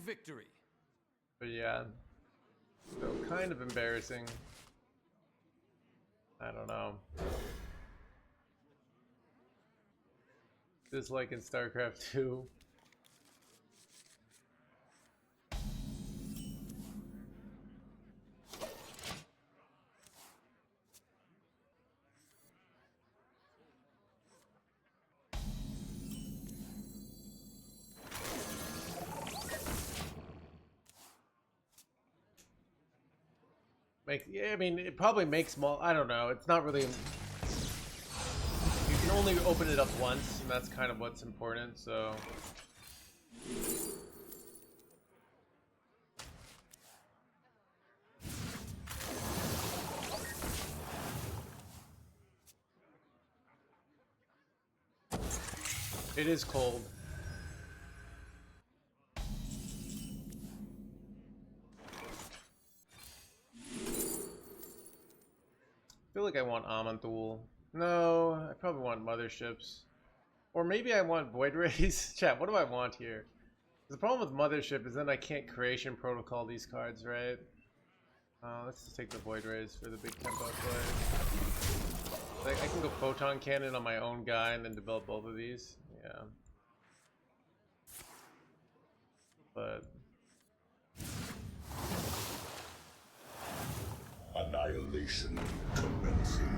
victory. But yeah, still kind of embarrassing. I don't know. Just like in StarCraft 2. Yeah, I mean, it probably makes small. I don't know. It's not really. You can only open it up once, and that's kind of what's important. So. It is cold. I feel like I want Amanthul. No, I probably want Motherships. Or maybe I want Void Rays. Chat, what do I want here? The problem with Mothership is then I can't Creation Protocol these cards, right? Let's just take the Void Rays for the big tempo play. Like, I can go Photon Cannon on my own guy and then develop both of these. Yeah. But... Annihilation commencing.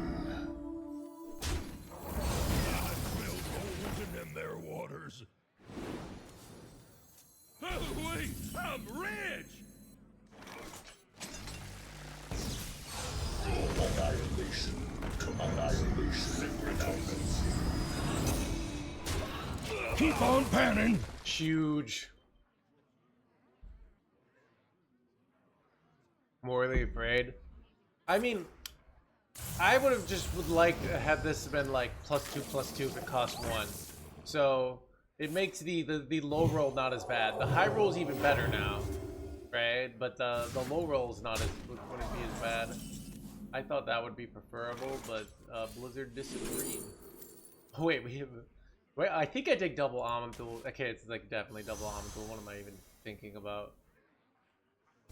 I smell golden in their waters. Oh wait, I'm rich! Annihilation. Annihilation commencing. Keep on panning. huge. Morally afraid. I mean, I would have just would like to have this been like +2/+2 if it cost 1. So it makes the low roll not as bad. The high roll is even better now, right? But the low roll is not as wouldn't be as bad. I thought that would be preferable, but Blizzard disagreed. Oh, wait, wait. I think I take double Amanthul. Okay, it's like definitely double Amanthul. What am I even thinking about?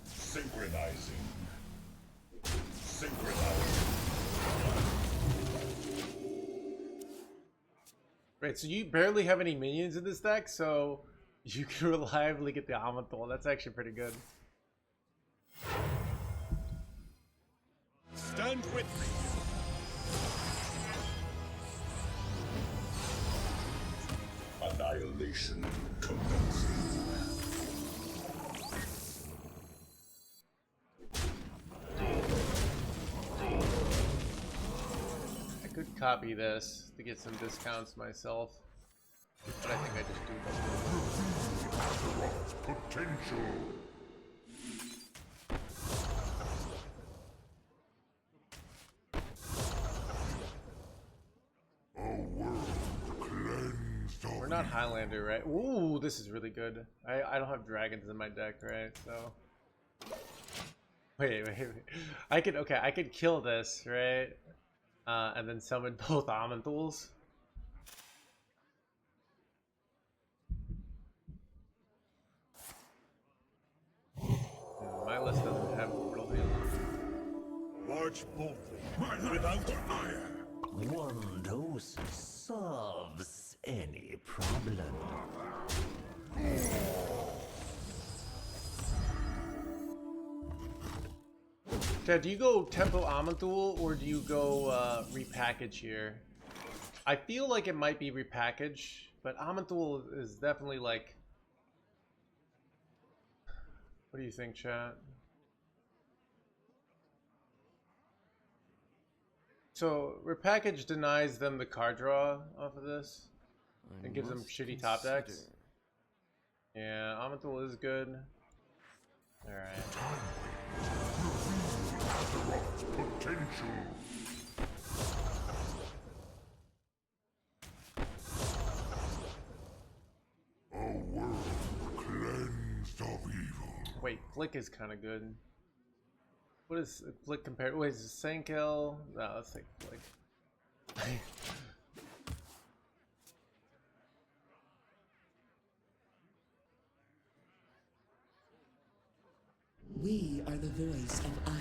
Synchronizing. Synchronizing. Right, so you barely have any minions in this deck, so you can reliably get the Amanthul. That's actually pretty good. Stand with me. Annihilation commencing. I could copy this to get some discounts myself, but I think I just do this. Potential. We're not Highlander, right? Ooh, this is really good. I don't have dragons in my deck, right? So wait. I could kill this, right? And then summon both Amanthuls. My list doesn't have Orbital Healing. March boldly, without fire. One dose solves any problem. Chad, do you go Tempo Amanthul or do you go repackage here? I feel like it might be repackage, but Amanthul is definitely like... What do you think, chat? So, repackage denies them the card draw off of this and gives them shitty top decks. Yeah, Amanthul is good. Alright. Potential. A world cleansed of evil. Wait, Flick is kind of good. What is Flick compared? Wait, is it Sankel? No, let's take Flick. We are the voice of iron.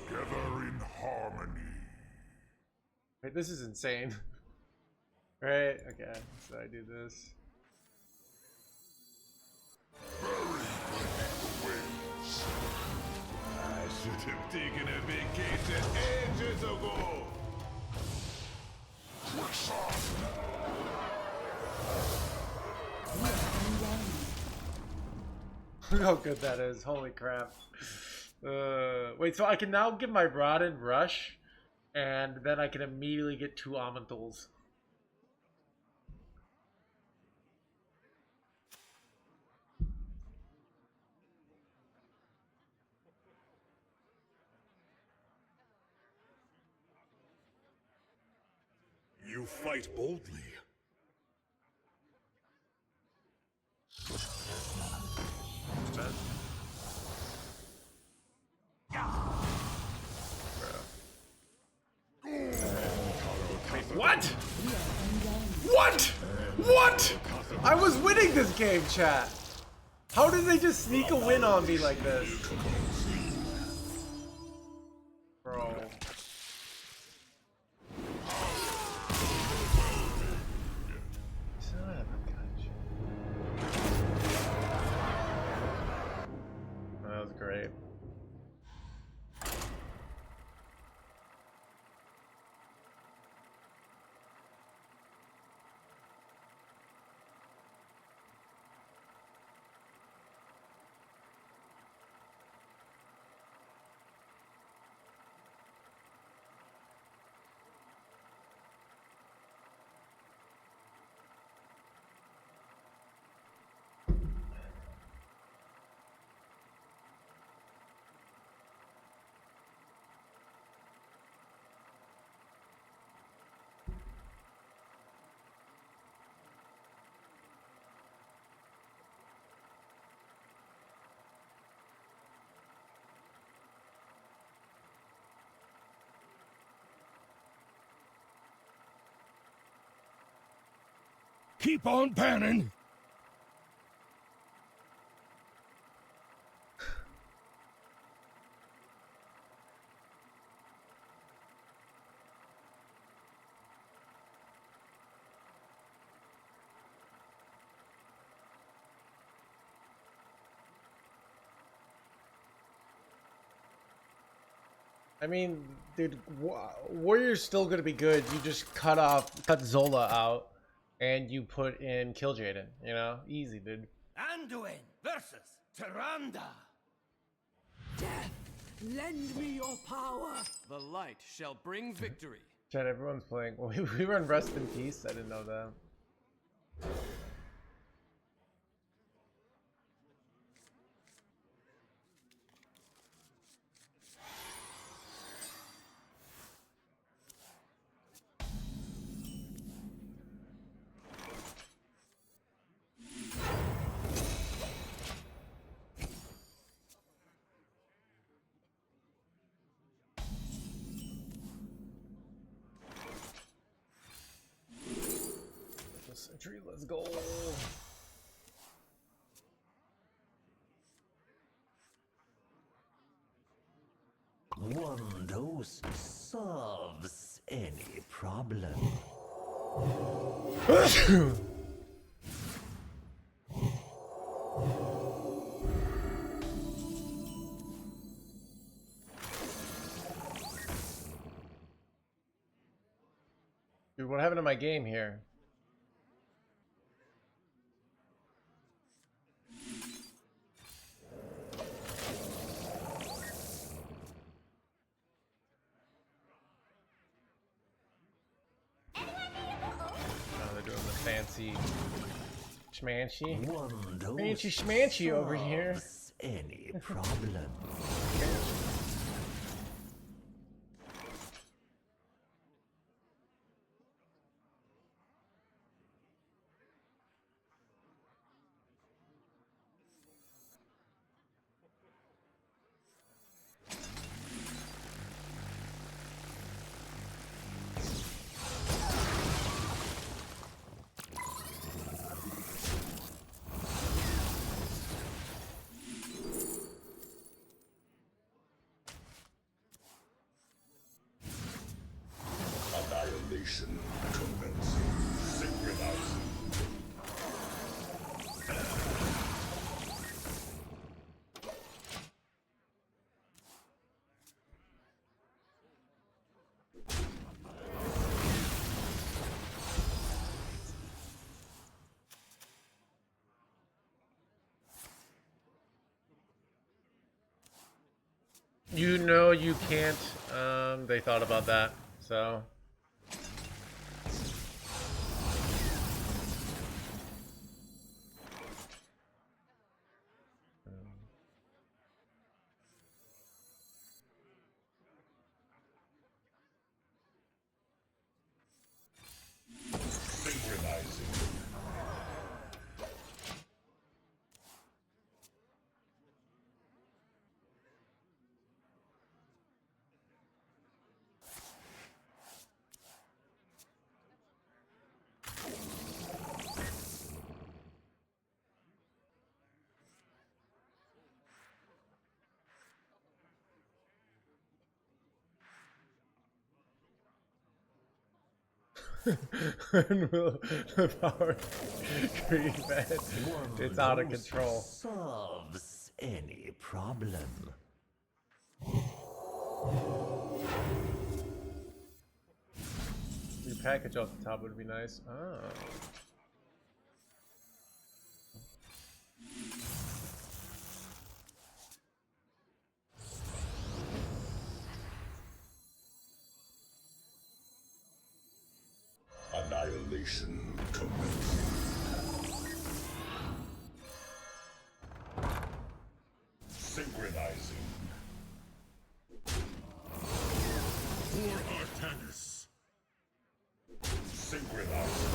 Together in harmony. Wait, this is insane. Right? Okay, so I do this. I should have taken a vacation ages ago. Look how good that is. Holy crap. Wait, so I can now give my Rod and Rush, and then I can immediately get 2 Amantuls. You fight boldly. What? What? What? I was winning this game, chat. How did they just sneak a win on me like this? Bro. Son of a gun. That was great. Keep on panning. I mean, dude, Warrior's still gonna be good. You just cut Zola out, and you put in Kill Jaden. You know, easy, dude. Anduin versus Tyrande. Death, lend me your power. The light shall bring victory. Chat, everyone's playing. We run Rest in Peace. I didn't know that. Sentry, let's go. One dose solves any problem. Dude, what happened to my game here? Fancy schmancy. One dose Fancy schmancy over here. solves any problem. Annihilation commencing. Synchronizing. You know you can't. They thought about that, so. Synchronizing. The power green man. It's out of control. Solves any problem. Your package off the top would be nice. Oh. Annihilation commencing. Synchronizing. For Artanis. Synchronizing.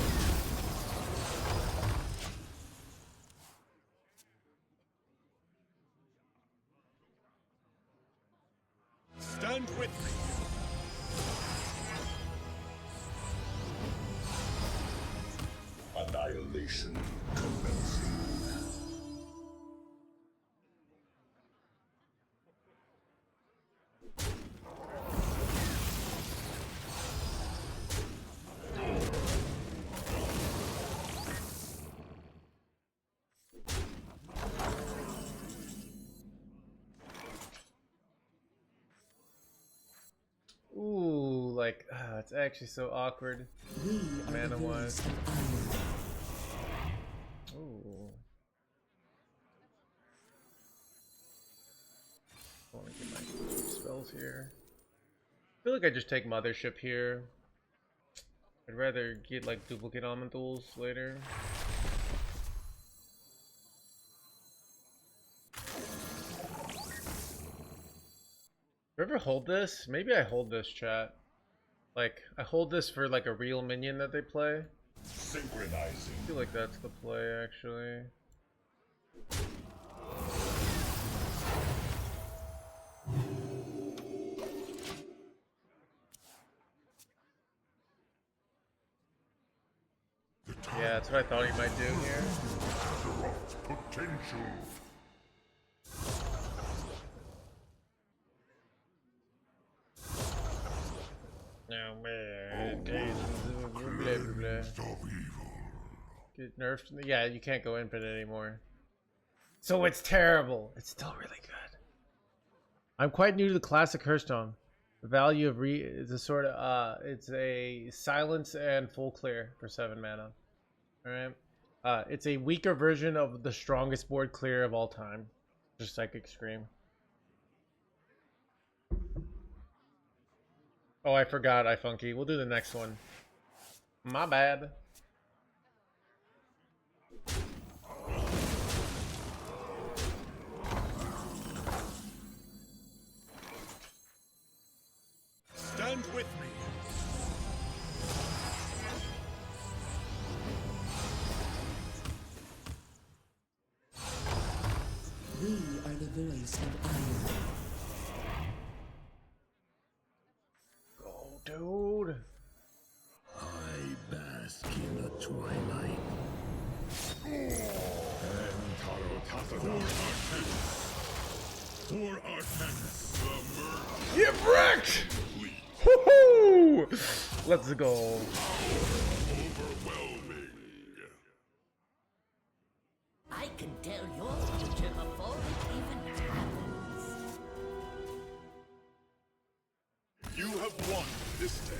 Stand with me. Annihilation commencing. Ooh, like, it's actually so awkward. We are Mana the wise. voice of iron. Ooh. I want to get my spells here. I feel like I just take Mothership here. I'd rather get like duplicate elementals later. Ever hold this? Maybe I hold this, chat. Like, I hold this for like a real minion that they play. Synchronizing. I feel like that's the play, actually. Yeah, that's what I thought he might do here. Interrupt potential. No, man. Blah, blah, blah. Of evil. Get nerfed. Yeah, you can't go infinite anymore. So it's terrible. It's still really good. I'm quite new to the classic Hearthstone. The value of is a sort of it's a silence and full clear for 7 mana. Alright. It's a weaker version of the strongest board clear of all time. Just Psychic Scream. Oh, I forgot, iFunky. We'll do the next one. My bad. We are the voice of iron. Go, dude. I bask in the twilight. And For Artanis, the murder Get wrecked! complete. Woohoo! Let's go. Overwhelming. I can tell your future before it even happens. You have won this day.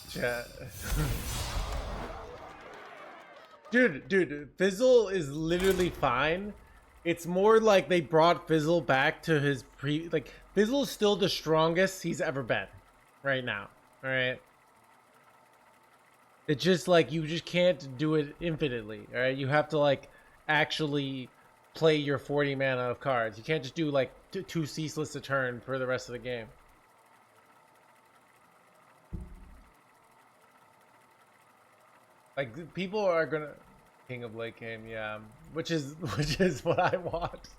Chat. Dude, Fizzle is literally fine. It's more like they brought Fizzle back to his like Fizzle's still the strongest he's ever been right now. All right. It's just like you just can't do it infinitely. All right, you have to like actually play your 40 mana of cards. You can't just do like two ceaseless a turn for the rest of the game. Like people are gonna King of Lake game, yeah, which is what I want.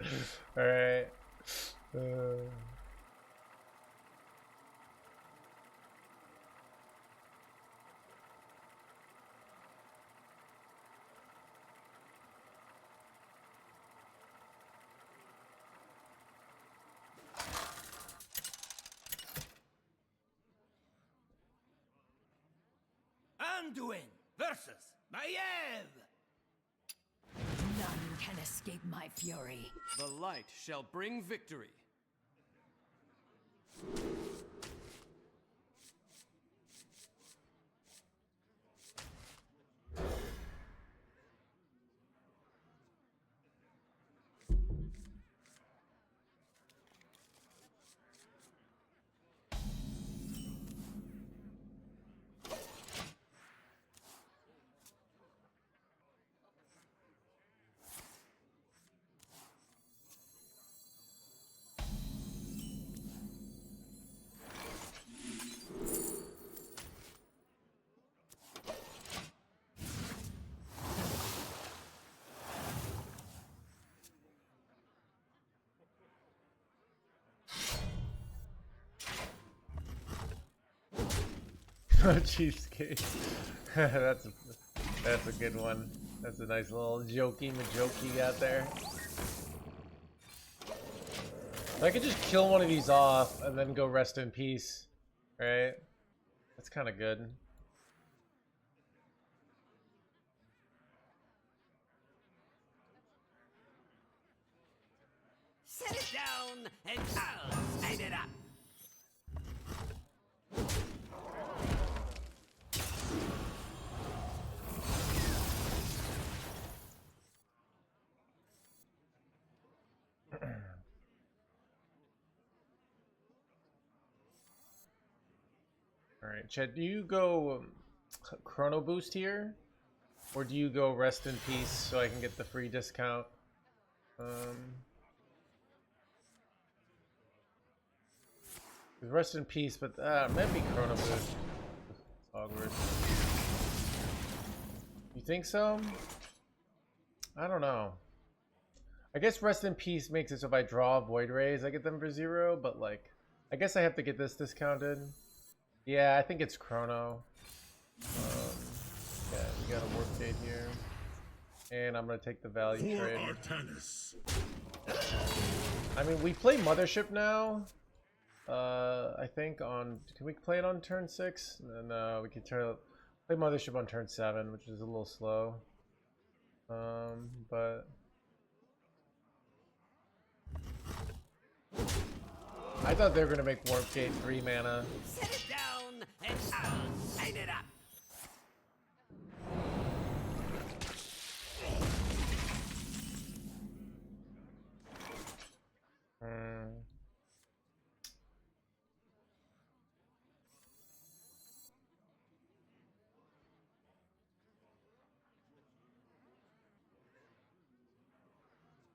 All right. Anduin versus Maiev. None can escape my fury. The light shall bring victory. Oh, cheesecake. That's a good one. That's a nice little jokey majokey out there. I could just kill one of these off and then go rest in peace, right? That's kind of good. Set it down and I'll light it up. All right, Chad, do you go Chrono Boost here? Or do you go Rest in Peace so I can get the free discount? Rest in Peace, but maybe Chrono Boost. It's awkward. You think so? I don't know. I guess Rest in Peace makes it so if I draw Void Rays, I get them for 0, but like, I guess I have to get this discounted. Yeah, I think it's Chrono. Yeah, we got a warp gate here. And I'm gonna take the value For trade. Artanis. I mean, we play Mothership now. I think on... Can we play it on turn 6? No, we can play Mothership on turn 7, which is a little slow. But... I thought they were gonna make Warp Gate 3 mana. Set it down and I'll light it up.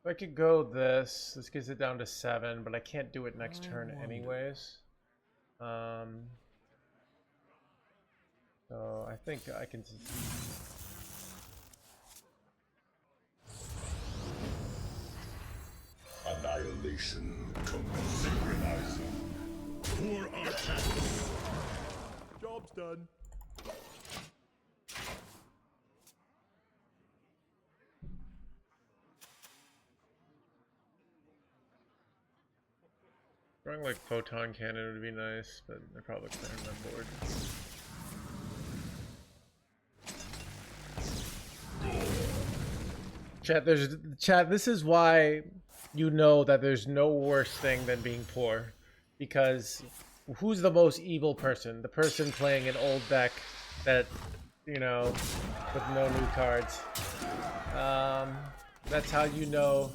I could go this. This gets it down to 7, but I can't do it next turn anyways. So I think I can. Annihilation synchronizing. For Artanis. Job's done. Throwing like photon cannon would be nice, but they're probably clearing my board. Chat, this is why you know that there's no worse thing than being poor. Because who's the most evil person? The person playing an old deck that, you know, with no new cards. That's how you know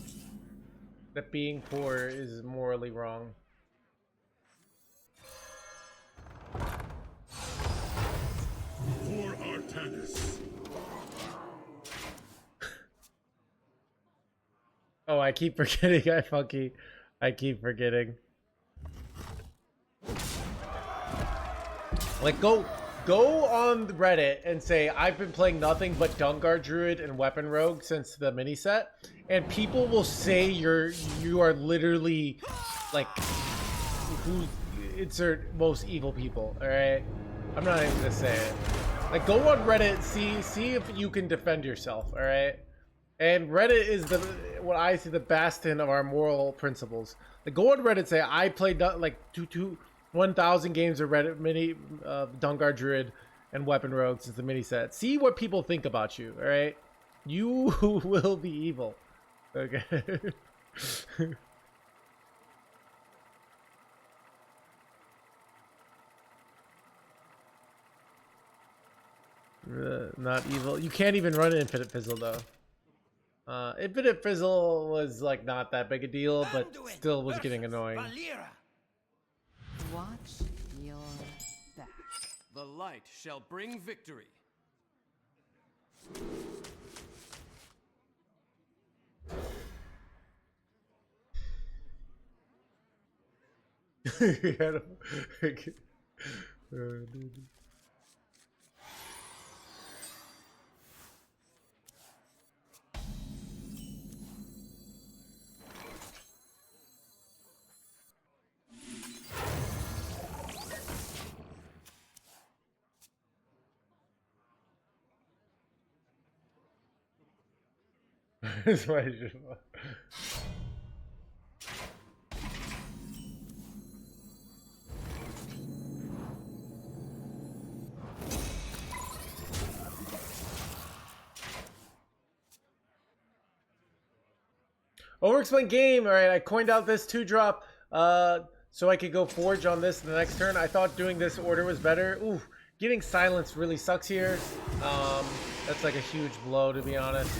that being poor is morally wrong. For Artanis. Oh, I keep forgetting. I keep forgetting. Like, go on Reddit and say, I've been playing nothing but Dungar Druid and Weapon Rogue since the mini set, and people will say you are literally, like, who insert most evil people, alright? I'm not even gonna say it. Like, go on Reddit, see if you can defend yourself, alright? And Reddit is what I see, the bastion of our moral principles. Like, go on Reddit, say I played like 1,000 games of Reddit mini Dungar Druid and Weapon Rogue since the mini set. See what people think about you. All right, you will be evil. Okay. Not evil. You can't even run Infinite Fizzle though. Infinite Fizzle was like not that big a deal, but still was getting annoying. Watch your back. The light shall bring victory. That's why I just... Overexplained game. All right, I coined out this 2-drop so I could go forge on this the next turn. I thought doing this order was better. Ooh, getting silenced really sucks here. That's like a huge blow, to be honest.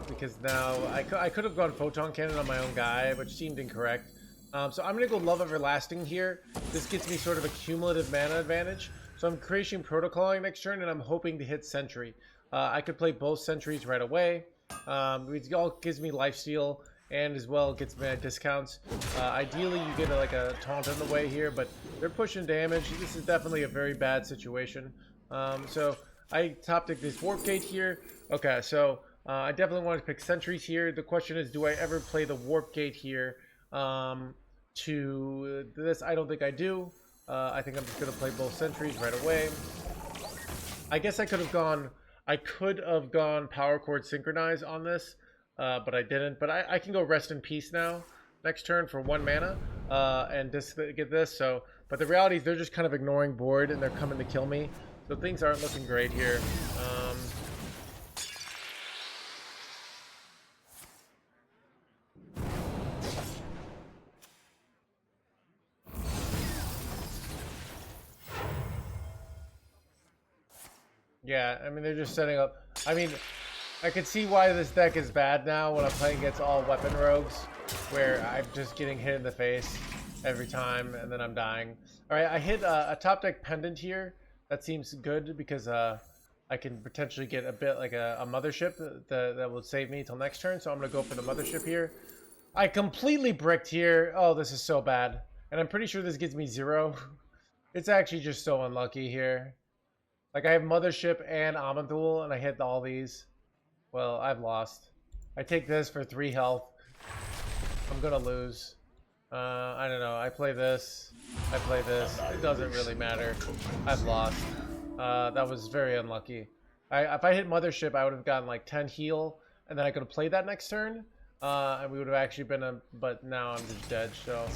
Because now I could have gone photon cannon on my own guy, which seemed incorrect. So I'm gonna go Love Everlasting here. This gets me sort of a cumulative mana advantage. So I'm creating Protocolling next turn, and I'm hoping to hit Sentry. I could play both Sentries right away. It all gives me lifesteal, and as well gets me discounts. Ideally, you get like a taunt in the way here, but they're pushing damage. This is definitely a very bad situation. So I top deck this Warp Gate here. Okay, so I definitely want to pick Sentries here. The question is, do I ever play the Warp Gate here to this? I don't think I do. I think I'm just going to play both Sentries right away. I guess I could have gone Power Chord Synchronize on this, but I didn't. But I can go Rest in Peace now next turn for 1 mana and just get this. So, but the reality is they're just kind of ignoring board and they're coming to kill me. So things aren't looking great here. Yeah, I mean, they're just setting up. I mean, I can see why this deck is bad now when I'm playing against all weapon rogues, where I'm just getting hit in the face every time and then I'm dying. All right, I hit a top deck Pendant here. That seems good because I can potentially get a bit like a mothership that will save me till next turn. So I'm going to go for the mothership here. I completely bricked here. Oh, this is so bad. And I'm pretty sure this gives me 0. It's actually just so unlucky here. Like, I have Mothership and Amanthul, and I hit all these. Well, I've lost. I take this for 3 health. I'm gonna lose. I don't know. I play this. I play this. It doesn't really matter. I've lost. That was very unlucky. If I hit Mothership, I would have gotten like 10 heal, and then I could have played that next turn. And we would have actually been a... But now I'm just dead, so...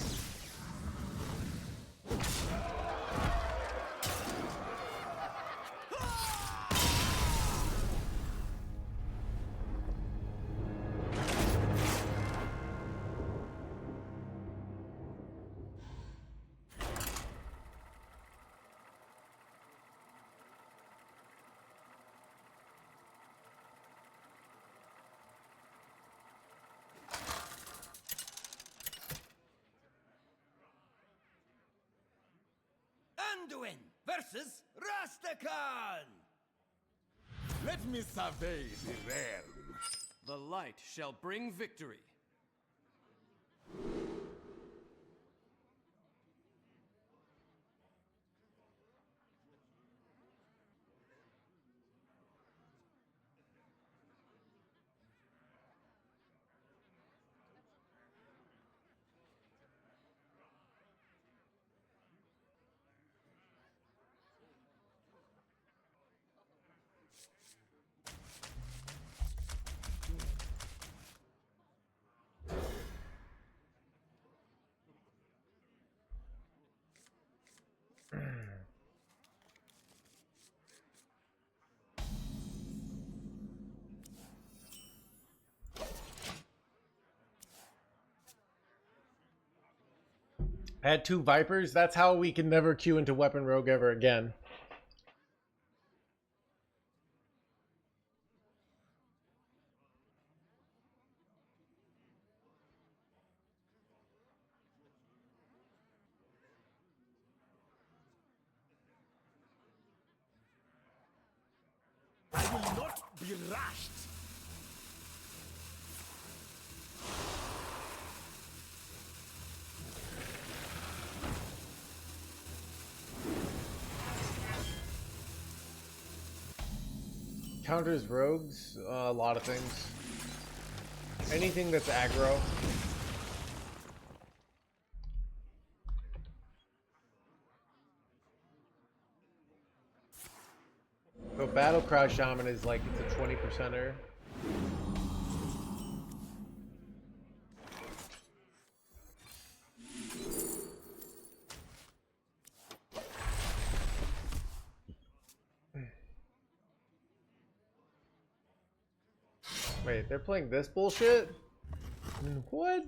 Anduin versus Rastakhan! Let me survey the realm. The light shall bring victory. I had 2 Vipers. That's how we can never queue into Weapon Rogue ever again. I will not be rushed. Counters rogues, a lot of things. Anything that's aggro. So Battle Cry Shaman is like, it's a 20%er. Wait, they're playing this bullshit? What?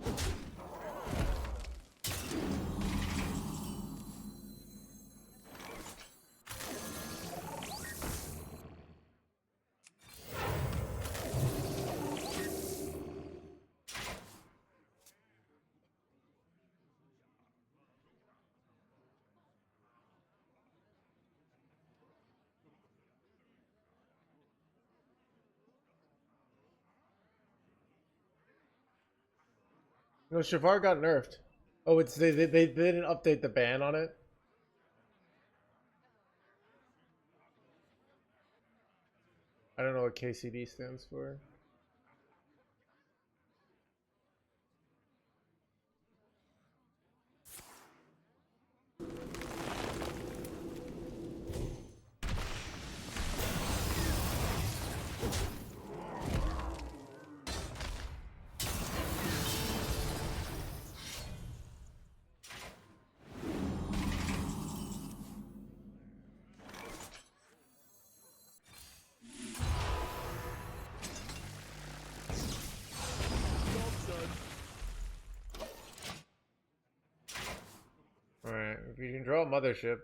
No, Shavar got nerfed. Oh, it's they didn't update the ban on it. I don't know what KCD stands for. Alright, if you can draw a Mothership.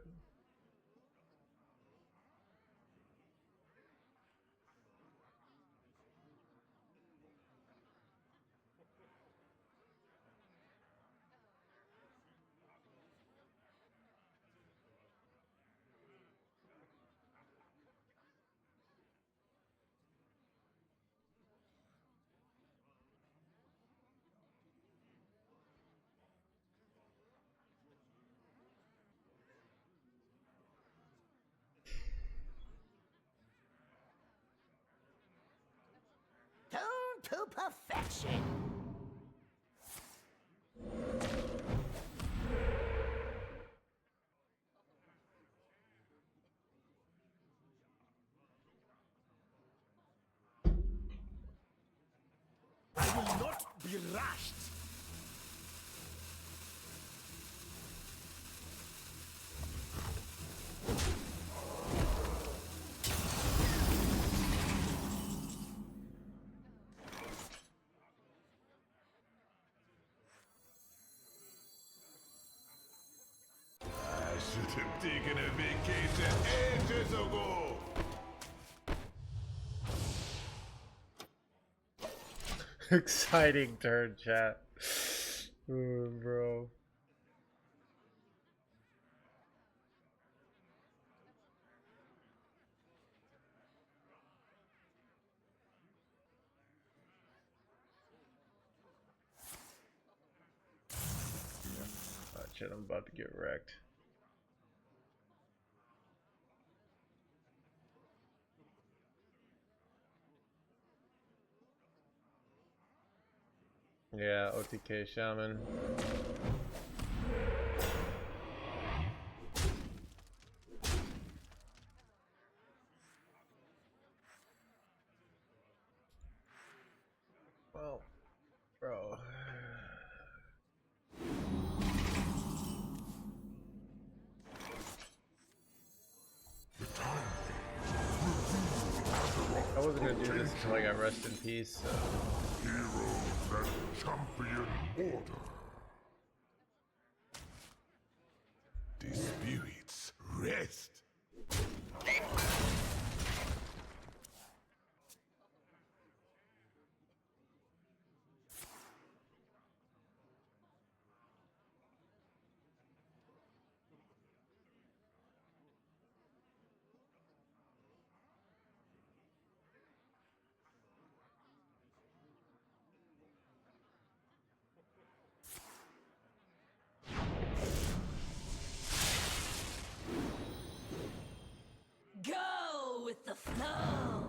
to perfection. I will not be rushed. I should have taken a vacation ages ago. Exciting turn, chat. Ooh, bro. Oh, shit, I'm about to get wrecked. Yeah, OTK Shaman. Well, bro. I wasn't gonna do this until I got rest in peace, so. Heroes and champion order. The spirits rest. Go with the flow.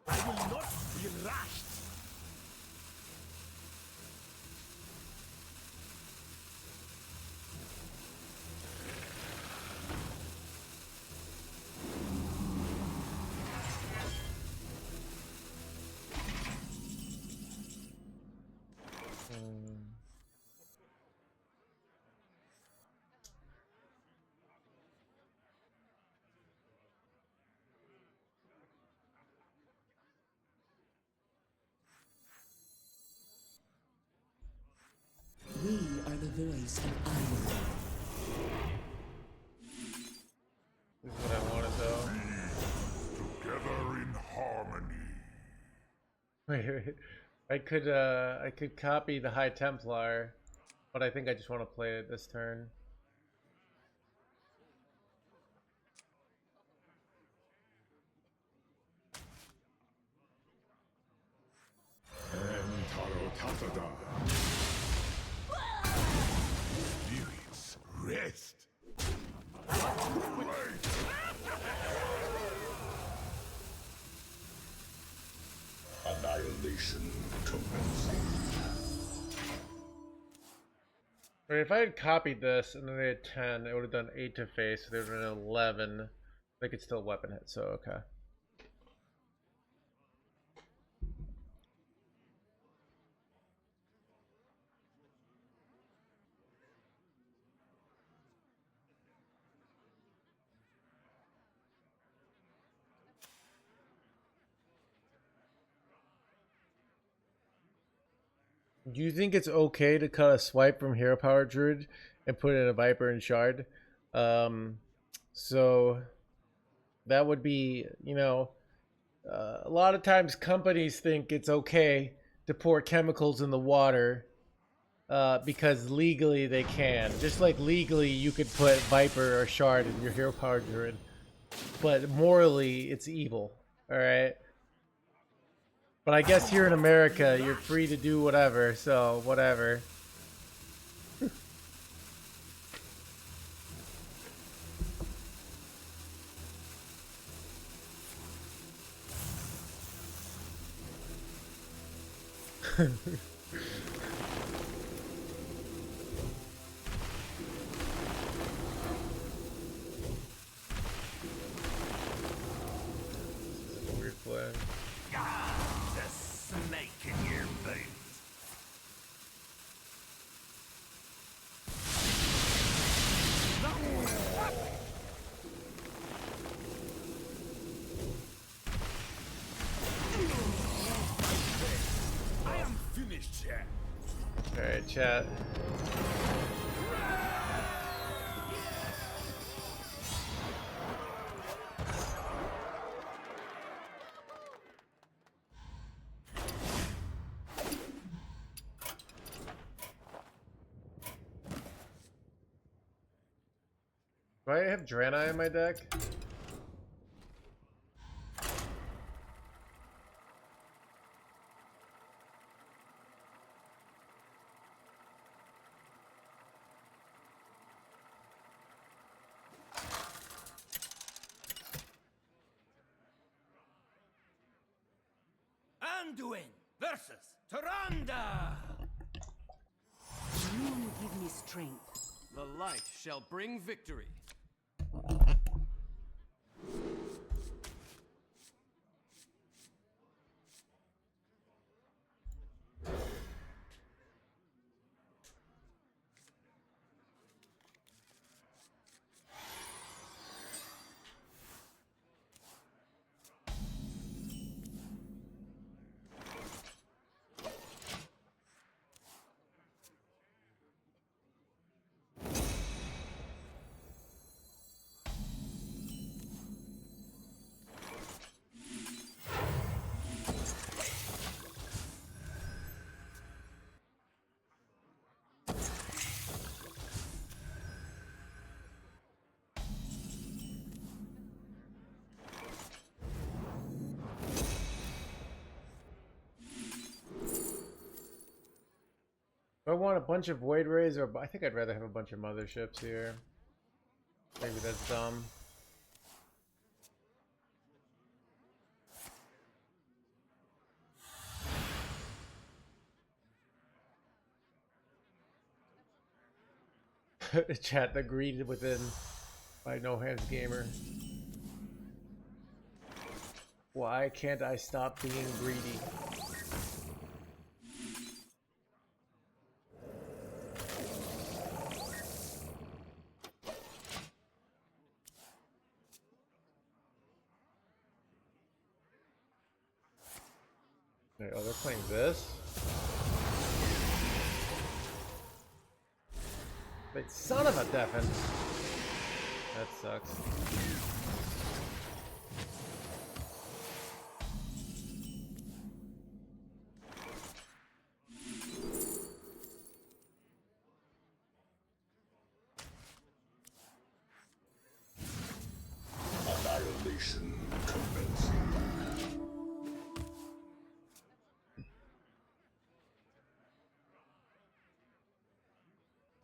I will not be rushed. We are the voice of iron. This is what I wanted though. Together in harmony. Wait, I could copy the High Templar, but I think I just want to play it this turn. Spirits rest. Annihilation commencing. Wait, if I had copied this and then they had 10, it would have done 8 to face, so they would have done 11. They could still weapon hit, so okay. Do you think it's okay to cut a swipe from Hero Power Druid and put in a Viper and Shard? So that would be, you know, a lot of times companies think it's okay to pour chemicals in the water because legally they can. Just like legally you could put Viper or Shard in your hero power druid, but morally it's evil. All right. But I guess here in America you're free to do whatever. So whatever. Weird flag. The snake in your boots. I am finished, chat. Alright, chat. Do I have Draenei in my deck? Anduin versus Tyrande. You give me strength. The light shall bring victory. Do I want a bunch of Void Rays, or I think I'd rather have a bunch of motherships here. Maybe that's dumb. Chat, the greed within by NoHandsGamer. Why can't I stop being greedy? Wait, oh, they're playing this? Wait, son of a deafin. That sucks. Annihilation commencing.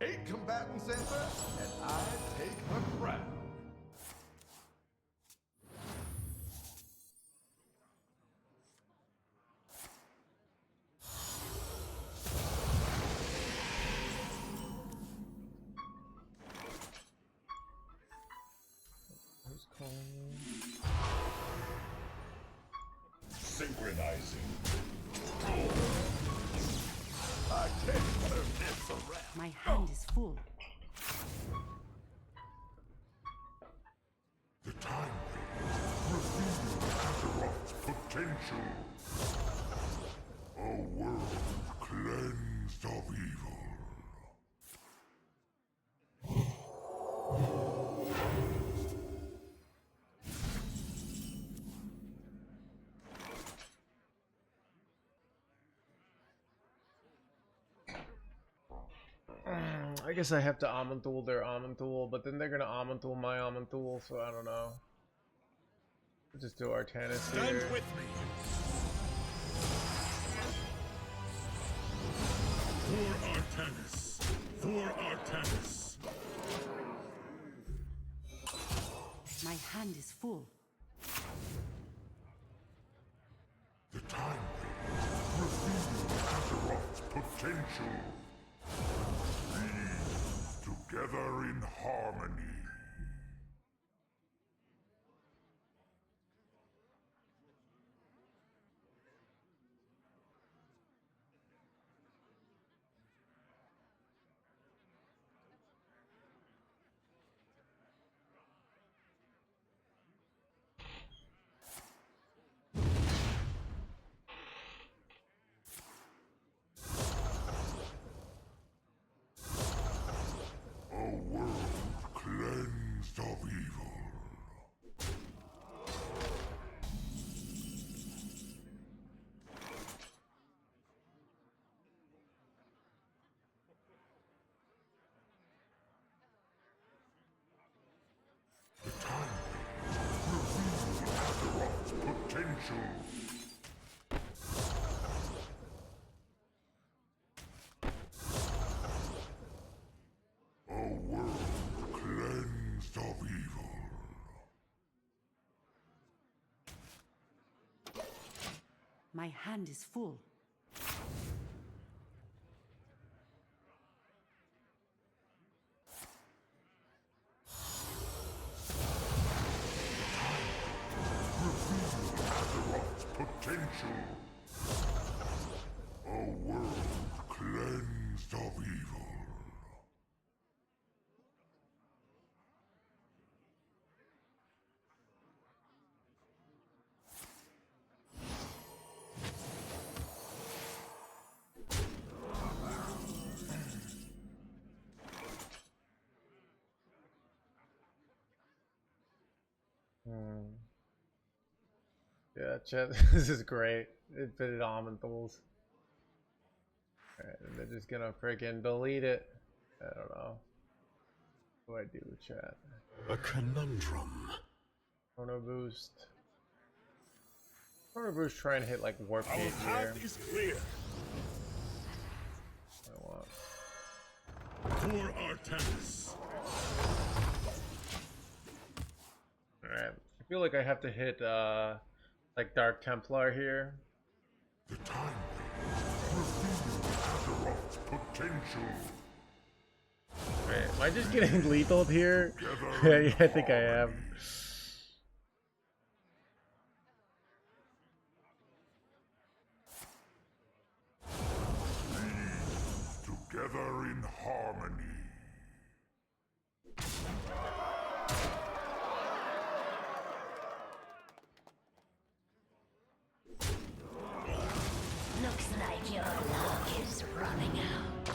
8 combatants enter, and I take the crown. Who's calling me? Synchronizing. I can't turn this around. My hand is full. The time reveals Azeroth's potential. A world cleansed of evil. I guess I have to Amanthul their Amanthul, but then they're gonna Amanthul my Amanthul, so I don't know. We'll just do Artanis Stand here. with me. For Artanis. For Artanis. My hand is full. The time reveals Azeroth's potential. Be together in harmony. A world cleansed of evil. The time reveals Azeroth's potential. A world cleansed of evil. My hand is full. Azeroth's potential. A world cleansed of evil. Yeah, chat, this is great. Infinite Amanthuls. Alright, and they're just gonna freaking delete it. I don't know. What do I do with chat? A conundrum. Chrono Boost. Chrono Boost try and hit like Warp Our Gate here. path is clear. I want. For Artanis. Alright. I feel like I have to hit like Dark Templar here. The time reveals Azeroth's potential. Right. Am I just getting lethal here? Yeah, I think I am. Together in harmony. Looks like your luck is running out.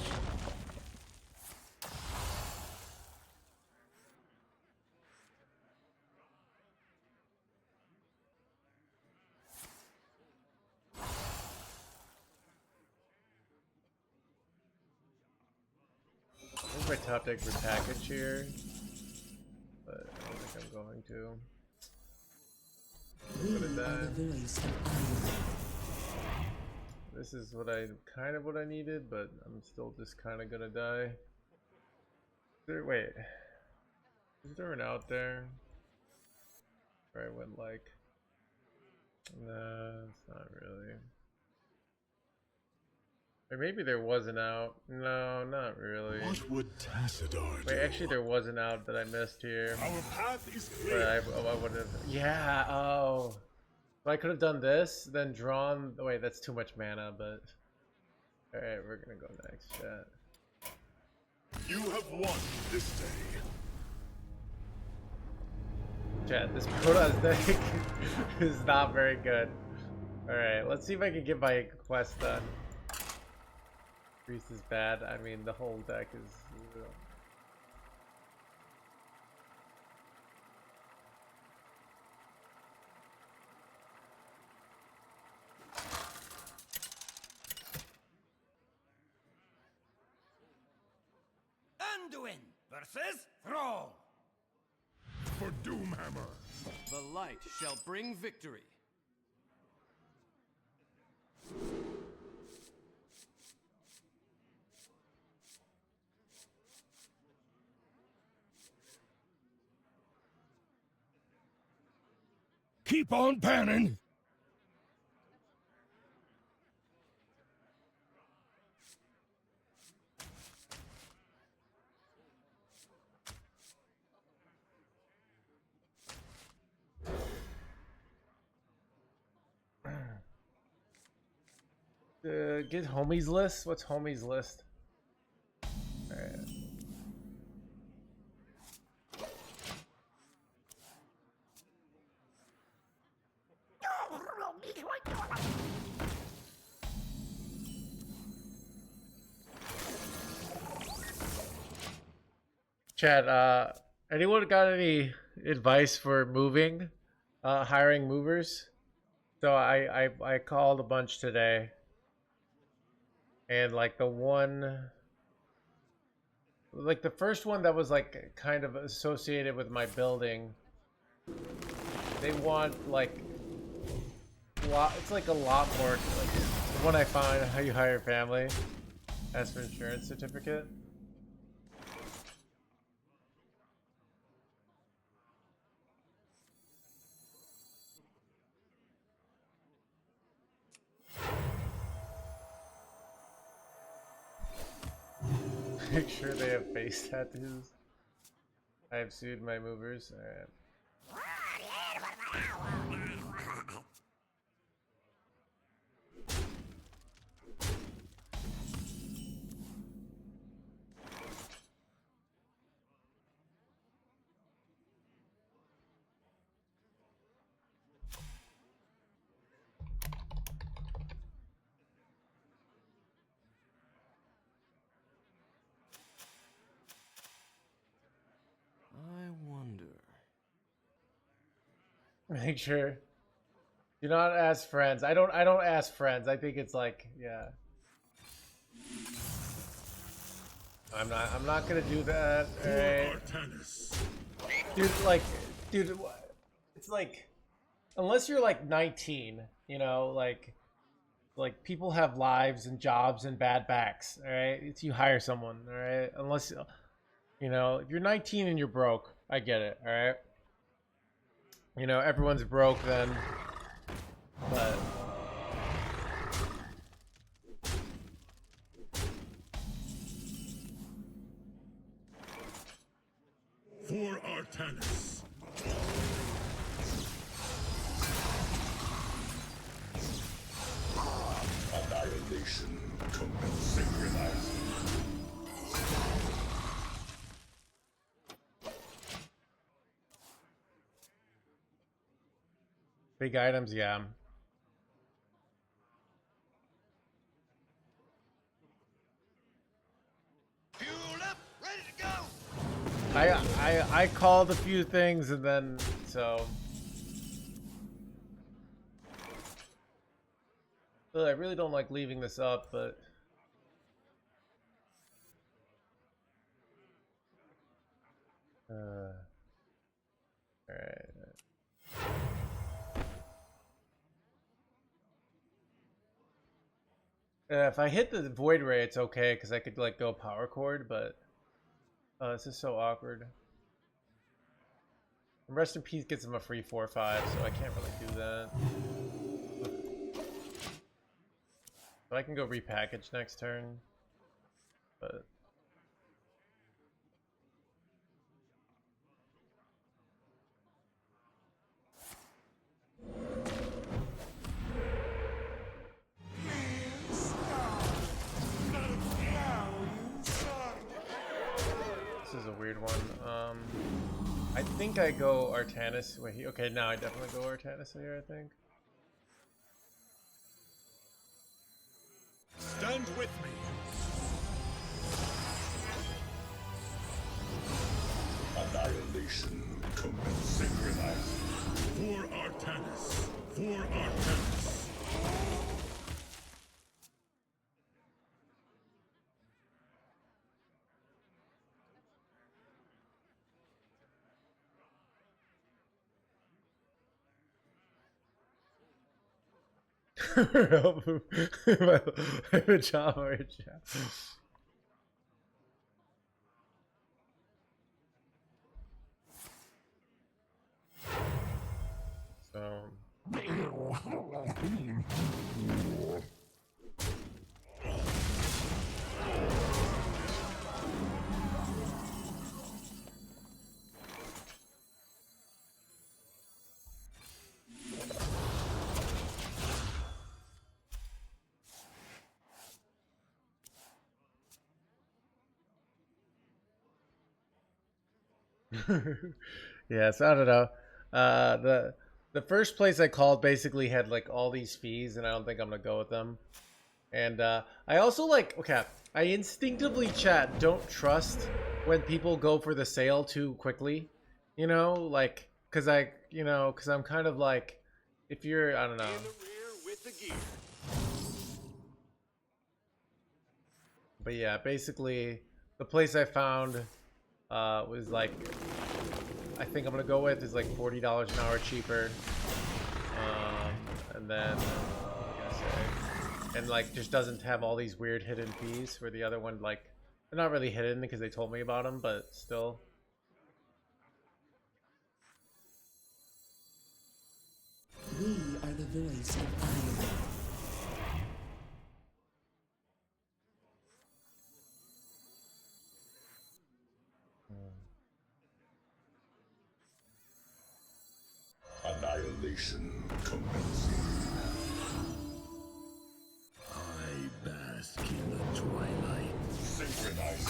I think my top deck for package here, but I don't think I'm going to. We Put it are down. the voice of Ireland. This is what I kind of what I needed, but I'm still just kind of gonna die. Wait, is there an out there? Where I went like, no, it's not really. Or maybe there was an out. No, not really. What would Tassadar do? Wait, actually there was an out that I missed here. Our path is But clear. I would have. Yeah. Oh. So I could have done this, then drawn. Oh, wait, that's too much mana. But all right, we're gonna go next, chat. You have won this day. Chat, this Protoss deck is not very good. All right, let's see if I can get my quest done. Priest is bad. I mean, the whole deck is. Anduin versus Thrall. For Doomhammer. The light shall bring victory. Keep on panning. Get homies list. What's homies list? All right. Chad, anyone got any advice for moving, hiring movers? So I called a bunch today, and like the first one that was like kind of associated with my building, they want like it's like a lot more. Like the one I found, how you hire family, ask for insurance certificate. Make sure they have face tattoos. I have sued my movers. Alright. I wonder. Make sure. Do not ask friends. I don't ask friends. I think it's like, yeah. I'm not gonna do that. Right? Dude, it's like, unless you're like 19, you know, like people have lives and jobs and bad backs. All right, it's you hire someone. All right, unless you know, if you're 19 and you're broke, I get it. All right, you know, everyone's broke then, but. For Artanis. Annihilation synchronized. Big items, yeah. Fuel up, ready to go. I called a few things and then so ugh, I really don't like leaving this up, but all right. If I hit the void ray, it's okay because I could like go power chord, but this is so awkward. And Rest in Peace gets him a free 4/5, so I can't really do that. But I can go repackage next turn, but. This is a weird one. I think I go Artanis. Wait, okay, now I definitely go Artanis here, I think. Stand with me. Annihilation synchronized. For Artanis. For Artanis. My pajama or chat. So yeah, so I don't know. The first place I called basically had like all these fees, and I don't think I'm gonna go with them. And I also like, okay, I instinctively chat don't trust when people go for the sale too quickly, you know, like because I'm kind of like, if you're, I don't know. In the rear with the gear. But yeah, basically the place I found was like, I think I'm gonna go with is like $40 an hour cheaper, and then what was I gonna say? And like just doesn't have all these weird hidden fees. Where the other one, like, they're not really hidden because they told me about them, but still. We are the voice of iron. Annihilation commencing. I bask in the twilight. Synchronize.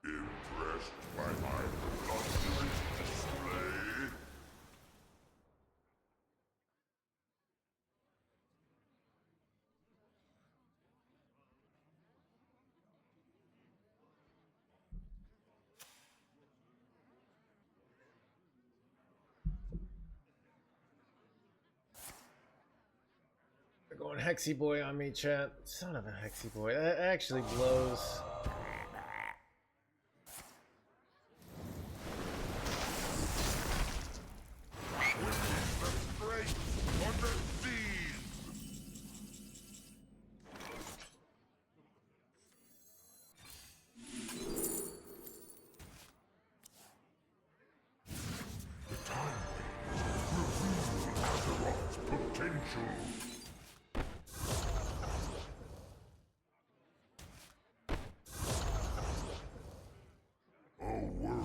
Impressed by my luxury display? They're going Hexy Boy on me, chat. Son of a Hexy Boy. That actually blows. Potential. A world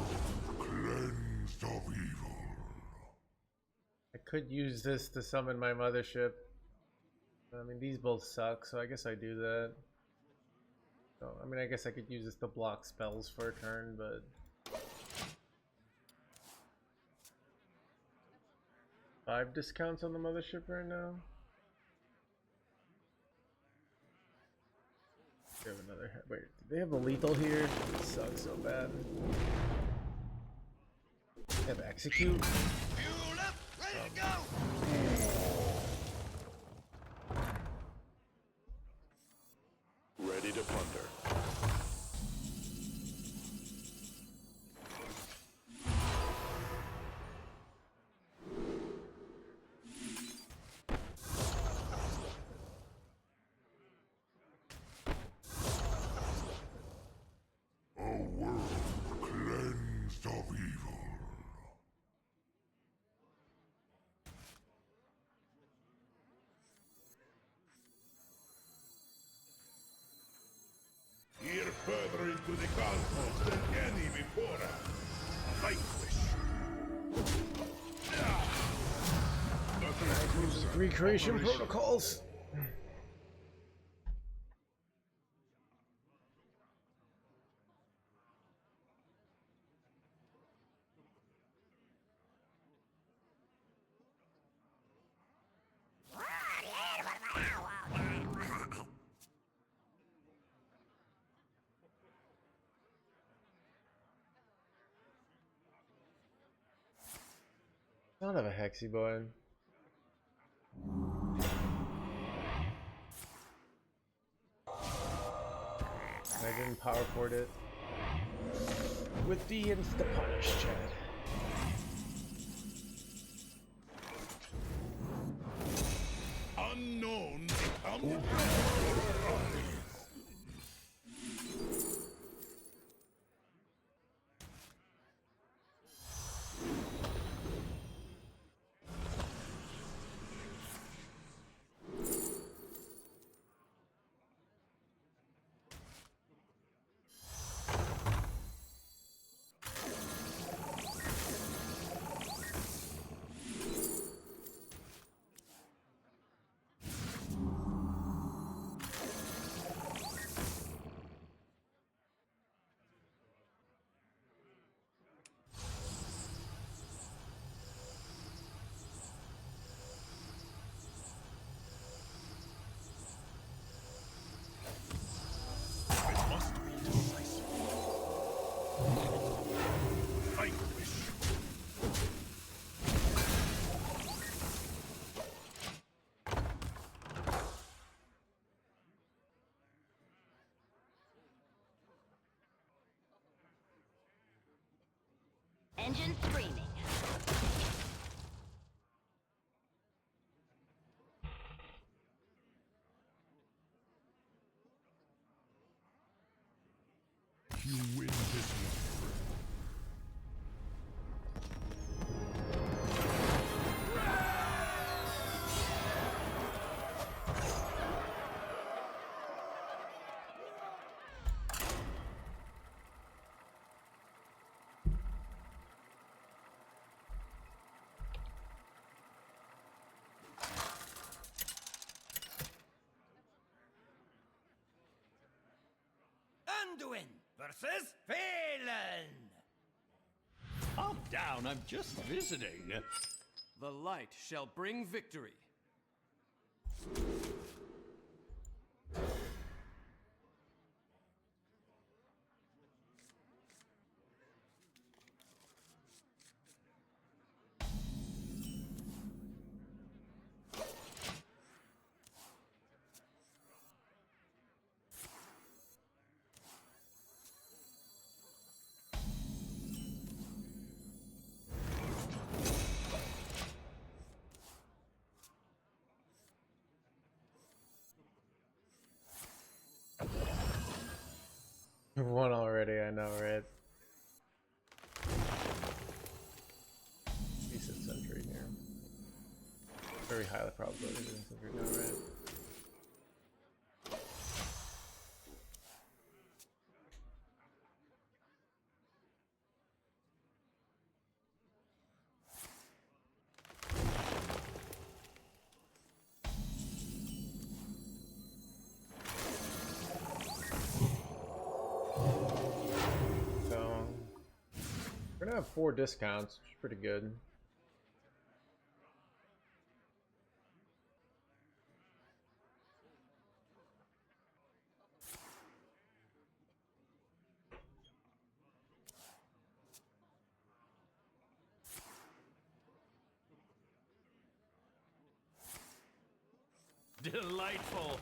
cleansed of evil. I could use this to summon my mothership. I mean, these both suck, so I guess I do that. So, I mean, I guess I could use this to block spells for a turn, but... 5 discounts on the mothership right now? They have another... Wait, do they have a lethal here? It sucks so bad. They have execute? Fuel up, ready to go. Ready to plunder. A world cleansed of evil. Here further into the cosmos than any before us. Vanquish. Recreation protocols. Son of a hexy boy. I didn't power port it. With the insta punish, Chad. Unknown become Engine screaming. You win this one. Anduin versus Phelan. Calm down, I'm just visiting. The light shall bring victory. One already, I know, right? Decent sentry here. Very high probability of getting sentry now, right? We're gonna have 4 discounts, which is pretty good. Delightful.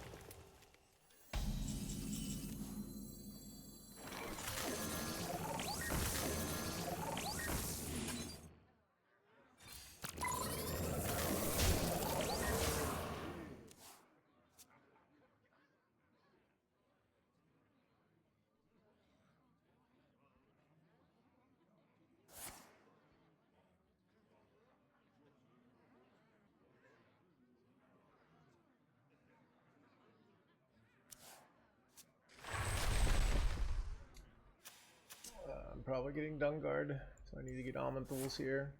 I'm probably getting Dungard, so I need to get Almond Pools here.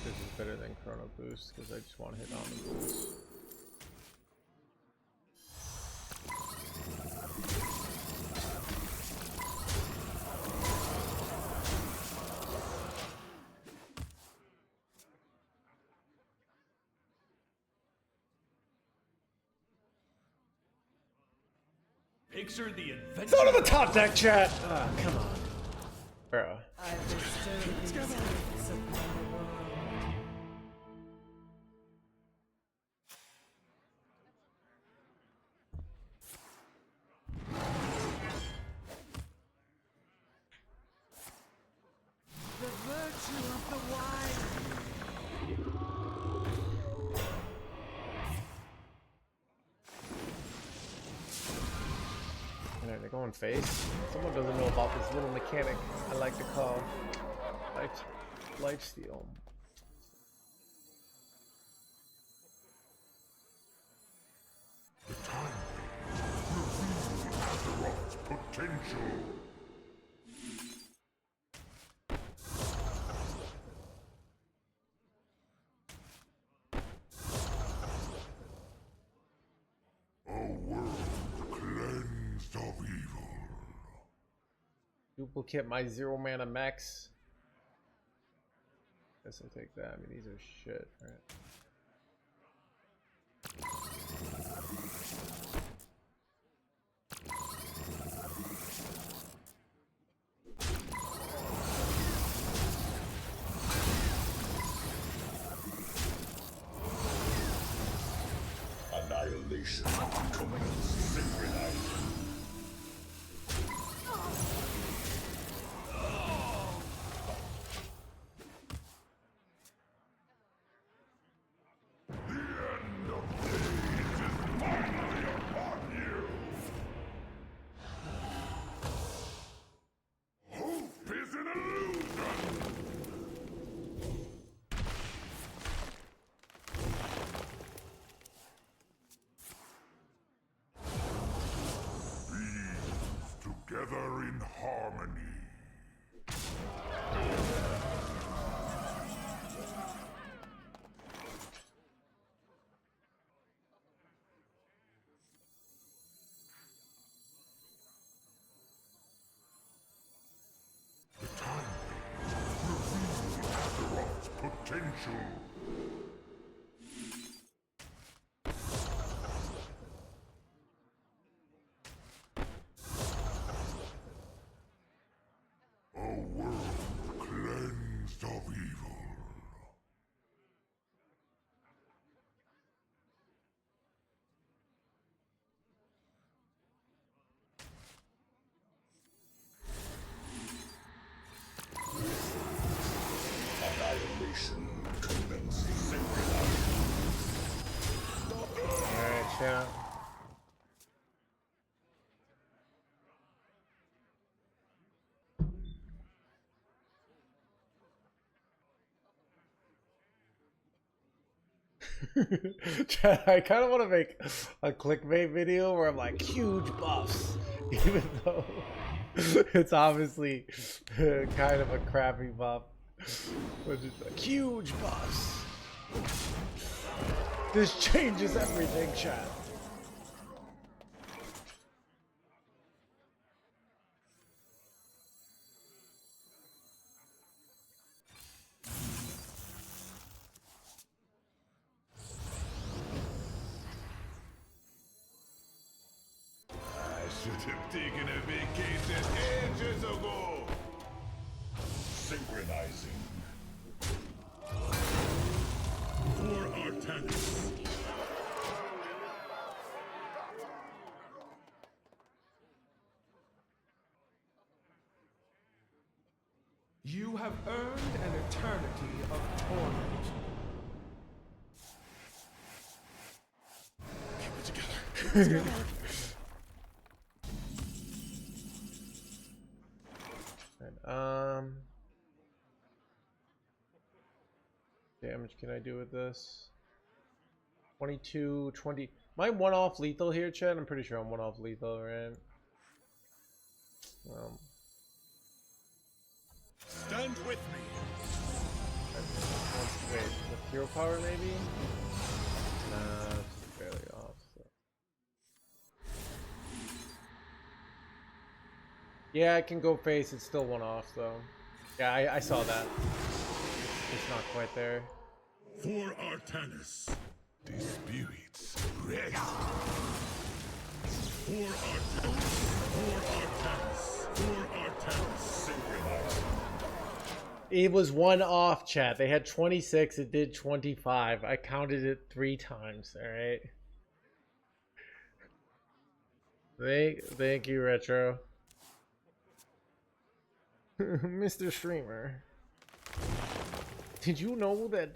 This is better than Chrono Boost because I just want to hit Almond Pools. Picture the adventure. Son of a top deck chat! Ah, come on. Bro. The virtue of the wild. Alright, they're going face. Someone doesn't know about this little mechanic I like to call lifesteal. Azeroth's potential. A world cleansed of evil. Duplicate my 0 mana max. Guess I take that. I mean, these are shit, right? Annihilation commence synchronized. The end of days is finally upon you. Hope is an illusion. Beings together in harmony. Azeroth's potential. A world cleansed of evil. Annihilation commencing synchronized. Alright, chat. Chat, I kind of want to make a clickbait video where I'm like, huge buffs, even though it's obviously kind of a crappy buff. But it's like, huge buffs. This changes everything, chat. I should have taken a vacation ages ago. Synchronizing. For Artanis. You have earned an eternity of torment. Damage can I do with this? 22, 20. Am I one off lethal here, chat? I'm pretty sure I'm one off lethal, right? Stand with me. Wait, with hero power maybe? Nah, it's barely off. So. Yeah, I can go face. It's still one off, though. Yeah, I saw that. It's not quite there. For Artanis. The spirits rest. It was one off, chat. They had 26, it did 25. I counted it 3 times, alright? Thank you, Retro. Mr. Streamer. Did you know that...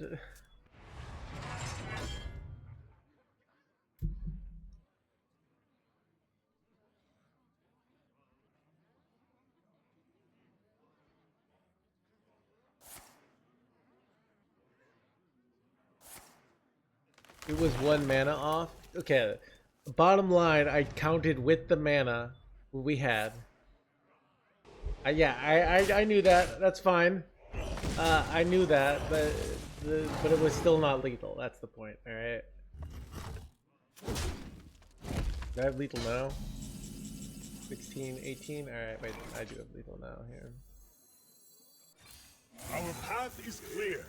It was 1 mana off? Okay, bottom line, I counted with the mana we had. Yeah, I knew that. That's fine. I knew that, but it was still not lethal. That's the point, alright? Do I have lethal now? 16, 18? Alright, wait, I do have lethal now here. Our path is clear.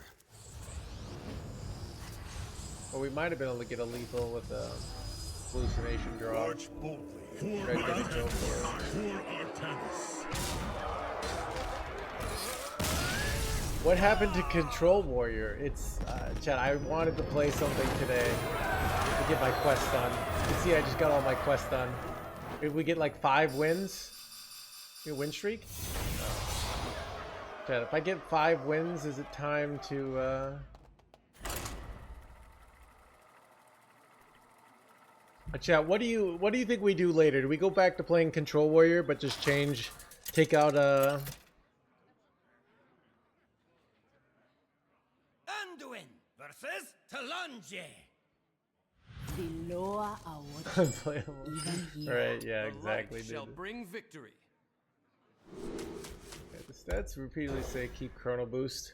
Well, we might have been able to get a lethal with a hallucination draw. March boldly. For Red didn't go for Artanis. What happened to Control Warrior? It's, chat, I wanted to play something today to get my quest done. You can see I just got all my quests done. If we get like 5 wins, a win streak? No. Chat, if I get 5 wins, is it time to, Chat, what do you think we do later? Do we go back to playing Control Warrior, but just take out Anduin versus Talonje. The lower our unplayable? even here. Alright, yeah, The exactly. light shall Dude. bring victory. Okay, the stats repeatedly say keep chrono boost.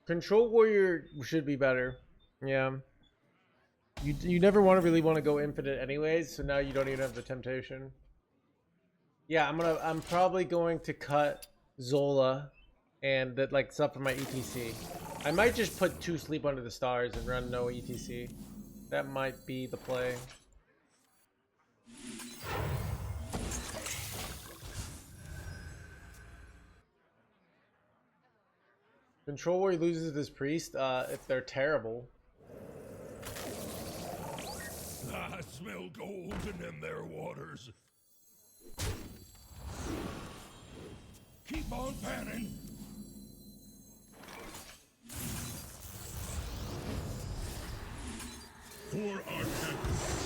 Control Warrior should be better. Yeah. You never really want to go infinite anyways, so now you don't even have the temptation. Yeah, I'm probably going to cut Zola and that like stuff for my ETC. I might just put 2 Sleep Under the Stars and run no ETC. That might be the play. Control Warrior loses this priest if they're terrible. I smell golden in their waters. Keep on panning. For Artanis.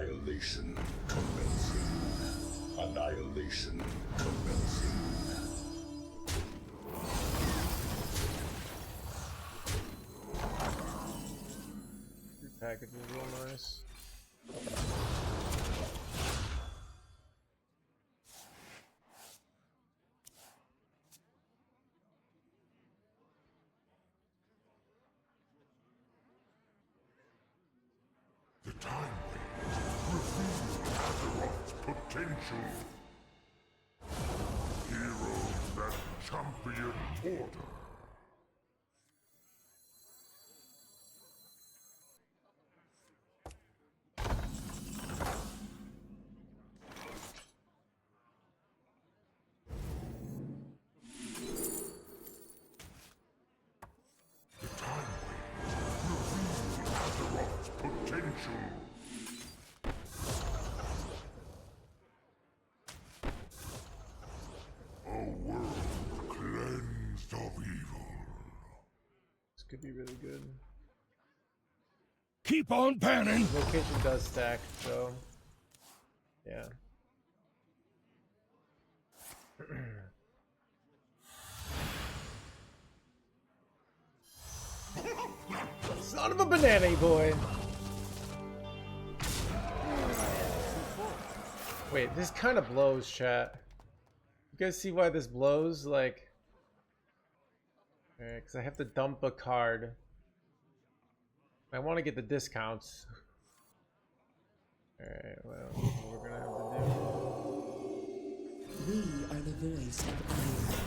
Annihilation commencing. Annihilation commencing. Your package is real nice. The time reveal Azeroth's potential. Heroes that champion order. The time reveal Azeroth's potential. A world cleansed of evil. This could be really good. Keep on panning! Location does stack, so yeah. Son of a banana boy! Wait, this kind of blows, chat. You guys see why this blows? Like, because I have to dump a card. I want to get the discounts. Alright, well, what we're gonna have to do. We are the voice of iron.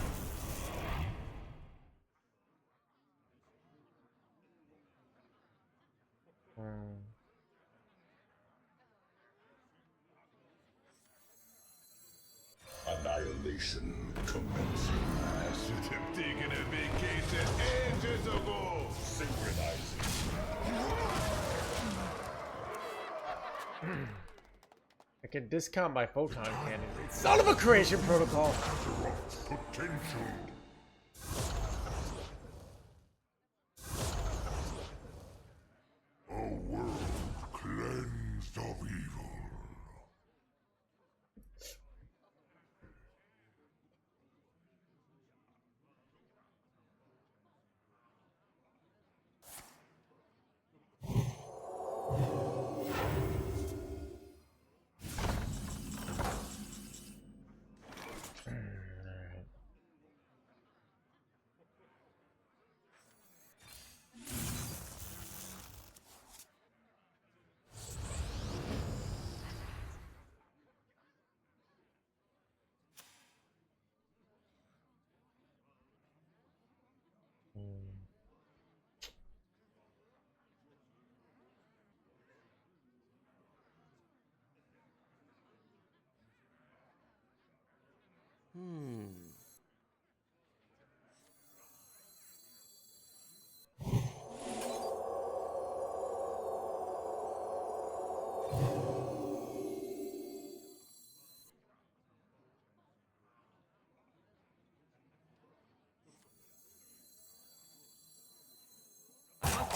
Annihilation commencing. I should have taken a vacation ages ago. Synchronizing. I can discount my photon cannon. Son of a creation protocol! Azeroth's potential. A world cleansed of evil.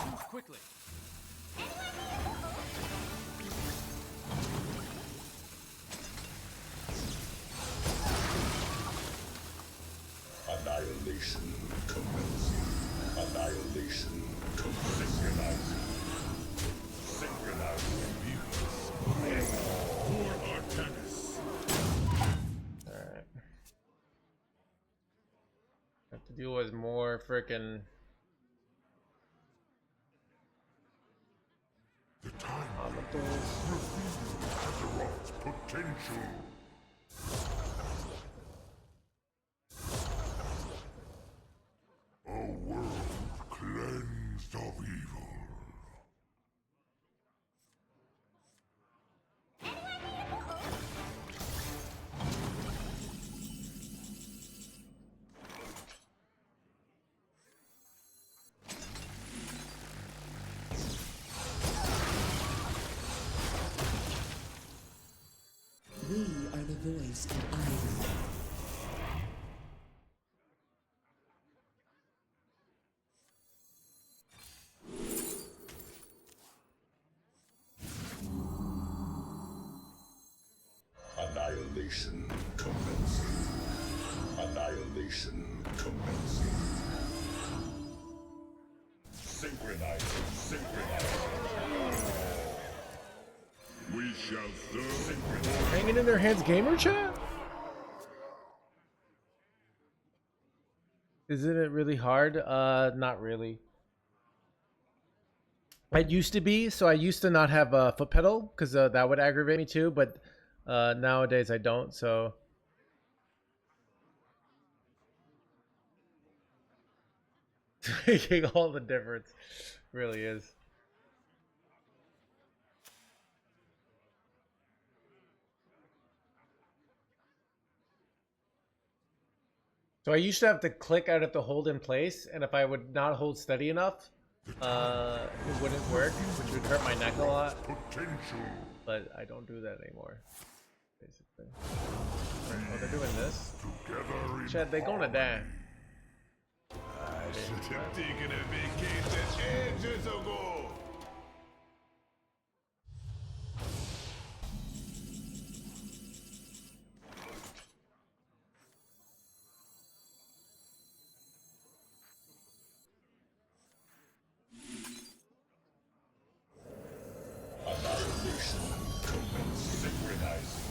Move quickly. Annihilation commencing. Annihilation commencing. Synchronizing views. For Artanis. Alright. Have to deal with more frickin' The time Amateurs. reveal Azeroth's potential. A world cleansed of evil. We are the voice of iron. Annihilation commencing. Annihilation commencing. Synchronizing, synchronizing. We shall serve synchronizing. Hanging in their hands, gamer chat? Isn't it really hard? Not really. It used to be, so I used to not have a foot pedal because that would aggravate me too, but nowadays I don't, so. Making all the difference, really is. So I used to have to click, I'd have to hold in place, and if I would not hold steady enough, it wouldn't work, which would hurt my neck a lot. But I don't do that anymore, basically. Oh, they're doing this? Chad, they gonna die. I should have taken a vacation ages ago. Annihilation commencing. Synchronizing.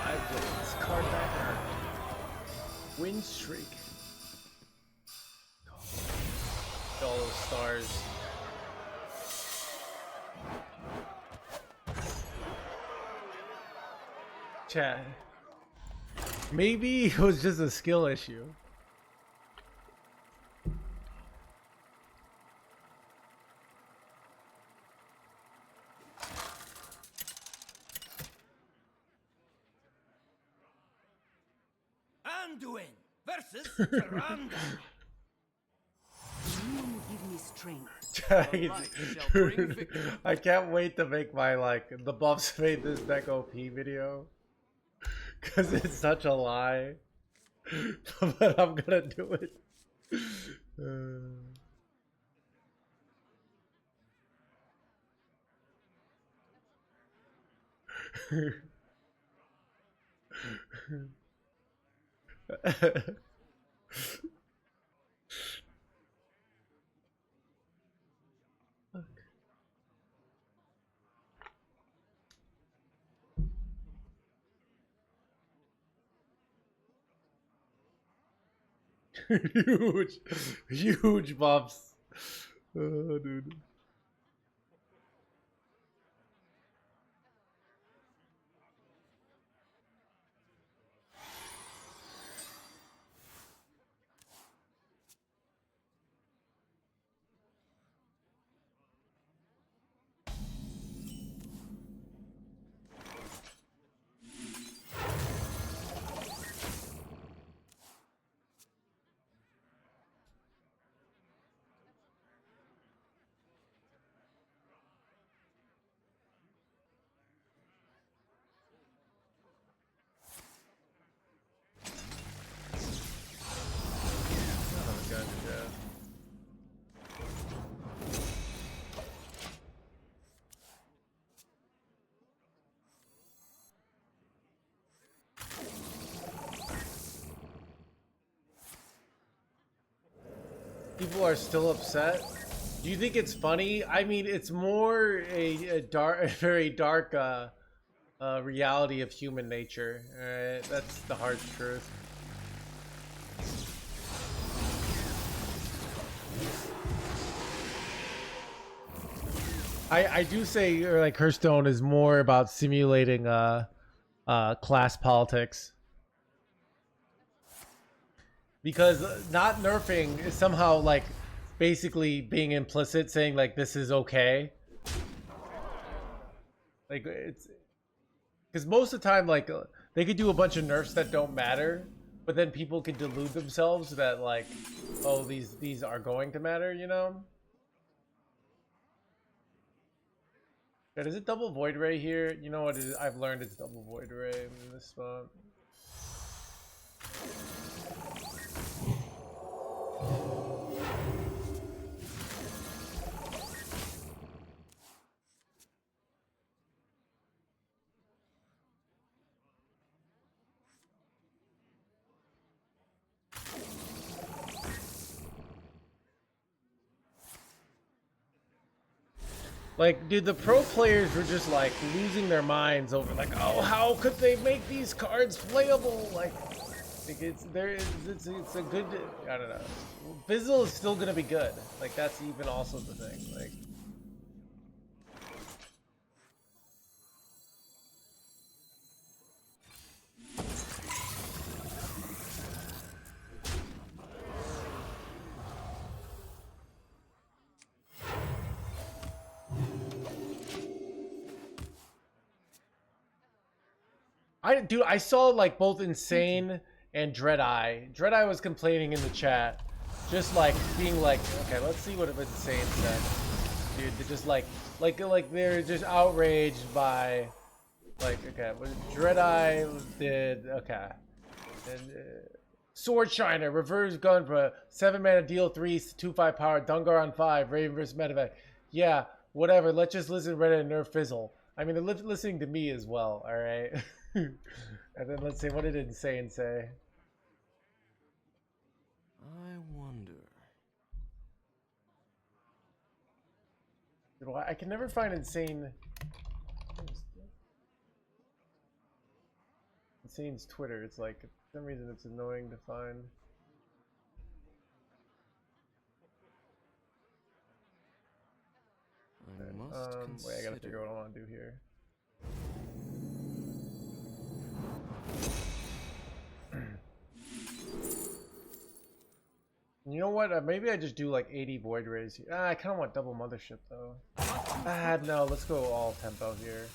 I put this card back. Win streak. All those stars. Chat. Maybe it was just a skill issue. Anduin versus Tyrande. You give me strength. Dude, I can't wait to make my the buffs made this deck OP video. Cause it's such a lie. But I'm gonna do it. huge buffs. Oh, dude. People are still upset. Do you think it's funny? I mean, it's more a very dark reality of human nature. All right, that's the hard truth. I do say like Hearthstone is more about simulating class politics. Because not nerfing is somehow like basically being implicit, saying like this is okay. Like it's because most of the time like they could do a bunch of nerfs that don't matter, but then people could delude themselves that like, oh, these are going to matter, you know? God, is it double void ray here? You know what it is? I've learned it's double void ray in this spot. Like, dude, the pro players were just like losing their minds over like, oh, how could they make these cards playable? Like it's a good, I don't know. Fizzle is still gonna be good. Like that's even also the thing. Like. Dude, I saw like both Insane and Dreadeye. Dreadeye was complaining in the chat, just like being like, okay, let's see what Insane said. Dude, they're just like they're just outraged by, like, okay, what Dreadeye did, okay, and Sword Shiner, reverse gun for 7 mana, deal 3, 2/5 power, Dungar on 5, Raven vs Medevac. Yeah, whatever. Let's just listen to Reddit and nerf Fizzle. I mean, they're listening to me as well. All right. And then let's see, what did Insane say? I wonder. I can never find Insane's Twitter. It's like, for some reason it's annoying to find. I must wait, I gotta figure consider. out what I want to do here. You know what? Maybe I just do like 80 Void Rays here. I kind of want double Mothership though. No, let's go all tempo here.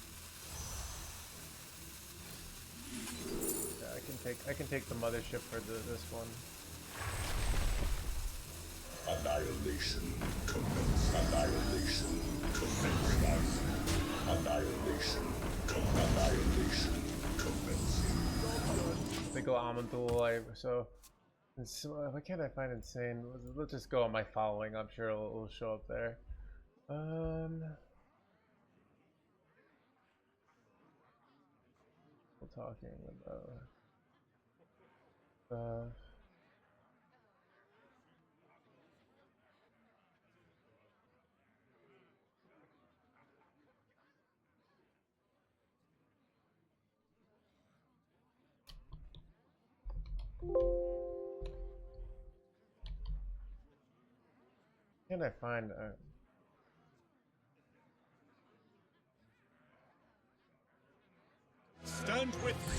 Yeah, I can take the Mothership for this one. Annihilation commence. Annihilation commence. Annihilation commence. They go Amanthul, so why can't I find Insane? Let's just go on my following. I'm sure it'll show up there. We're talking about can I find Stand with me.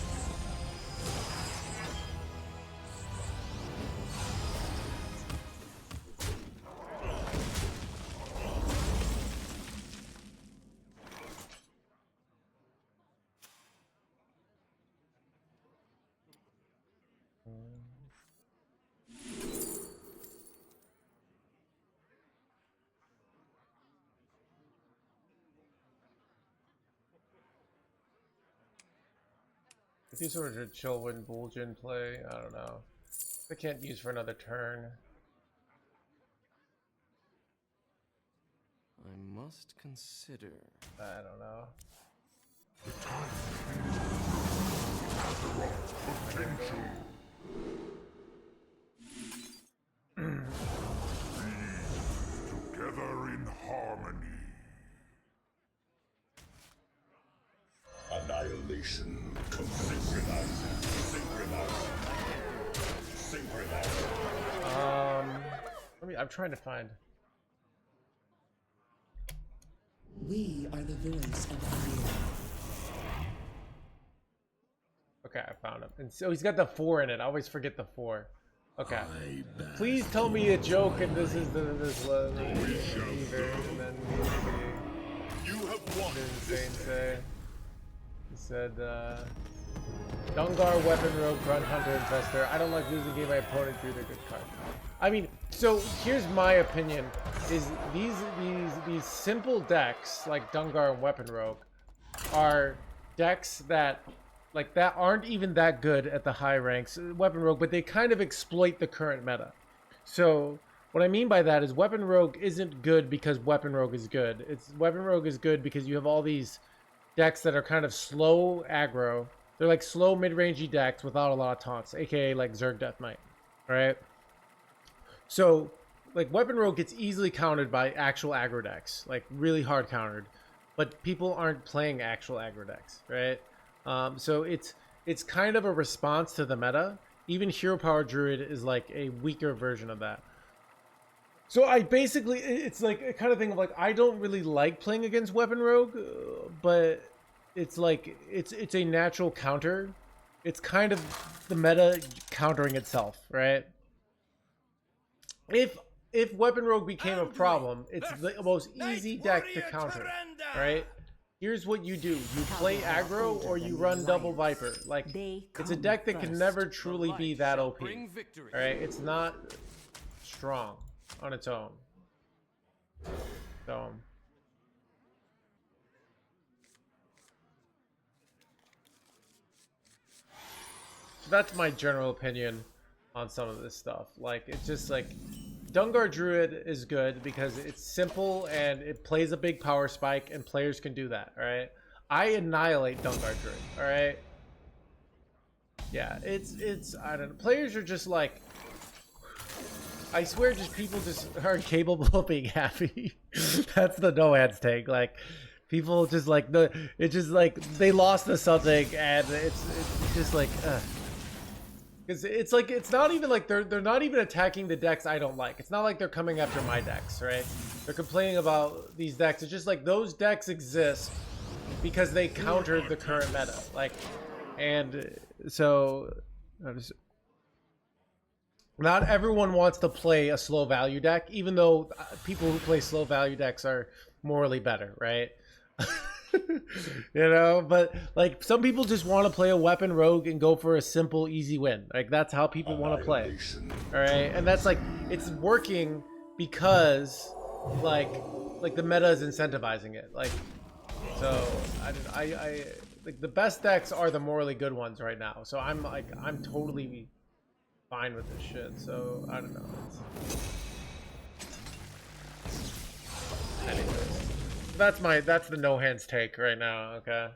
if you sort of chill when Bullgen play, I don't know. I can't use for another turn. I must consider. I don't know. Together in harmony. Annihilation synchronized. I'm trying to find. We are the voice of fire. Okay, I found him. And so he's got the 4 in it. I always forget the 4. Okay. Please tell me a joke and this is this either, and then You have won. Insane say. He said, Dungar, Weapon Rogue, Grunt Hunter, Infestor. I don't like losing game my opponent drew their good card. I mean, so here's my opinion: is these simple decks like Dungar and Weapon Rogue are decks that like that aren't even that good at the high ranks, Weapon Rogue, but they kind of exploit the current meta. So what I mean by that is Weapon Rogue isn't good because Weapon Rogue is good. It's Weapon Rogue is good because you have all these decks that are kind of slow aggro. They're like slow mid-rangey decks without a lot of taunts, aka like Zerg Death Knight, right? So like Weapon Rogue gets easily countered by actual aggro decks, like really hard countered, but people aren't playing actual aggro decks, right? So it's kind of a response to the meta. Even Hero Power Druid is like a weaker version of that. So I basically, it's like a kind of thing of like, I don't really like playing against Weapon Rogue, but it's like, it's a natural counter. It's kind of the meta countering itself, right? If Weapon Rogue became a problem, it's the most easy deck to counter, right? Here's what you do. You play aggro or you run double Viper. Like, it's a deck that can never truly be that OP. Alright? It's not strong on its own. So that's my general opinion on some of this stuff. Like, it's just like Dungar Druid is good because it's simple and it plays a big power spike and players can do that, alright? I annihilate Dungar Druid, alright? Yeah, it's I don't know. Players are just like, I swear just people just are incapable of being happy. That's the no hands take. Like, people just like, it's just like they lost to something and it's just like, because it's like, it's not even like they're not even attacking the decks I don't like. It's not like they're coming after my decks, right? They're complaining about these decks. It's just like those decks exist because they countered the current meta. Like, and so not everyone wants to play a slow value deck, even though people who play slow value decks are morally better, right? You know, but like some people just want to play a Weapon Rogue and go for a simple easy win. Like, that's how people want to play. All right, and that's like, it's working because like the meta is incentivizing it. Like, so I like the best decks are the morally good ones right now. So I'm totally fine with this shit. So I don't know. Anyways. That's the no hands take right now, okay?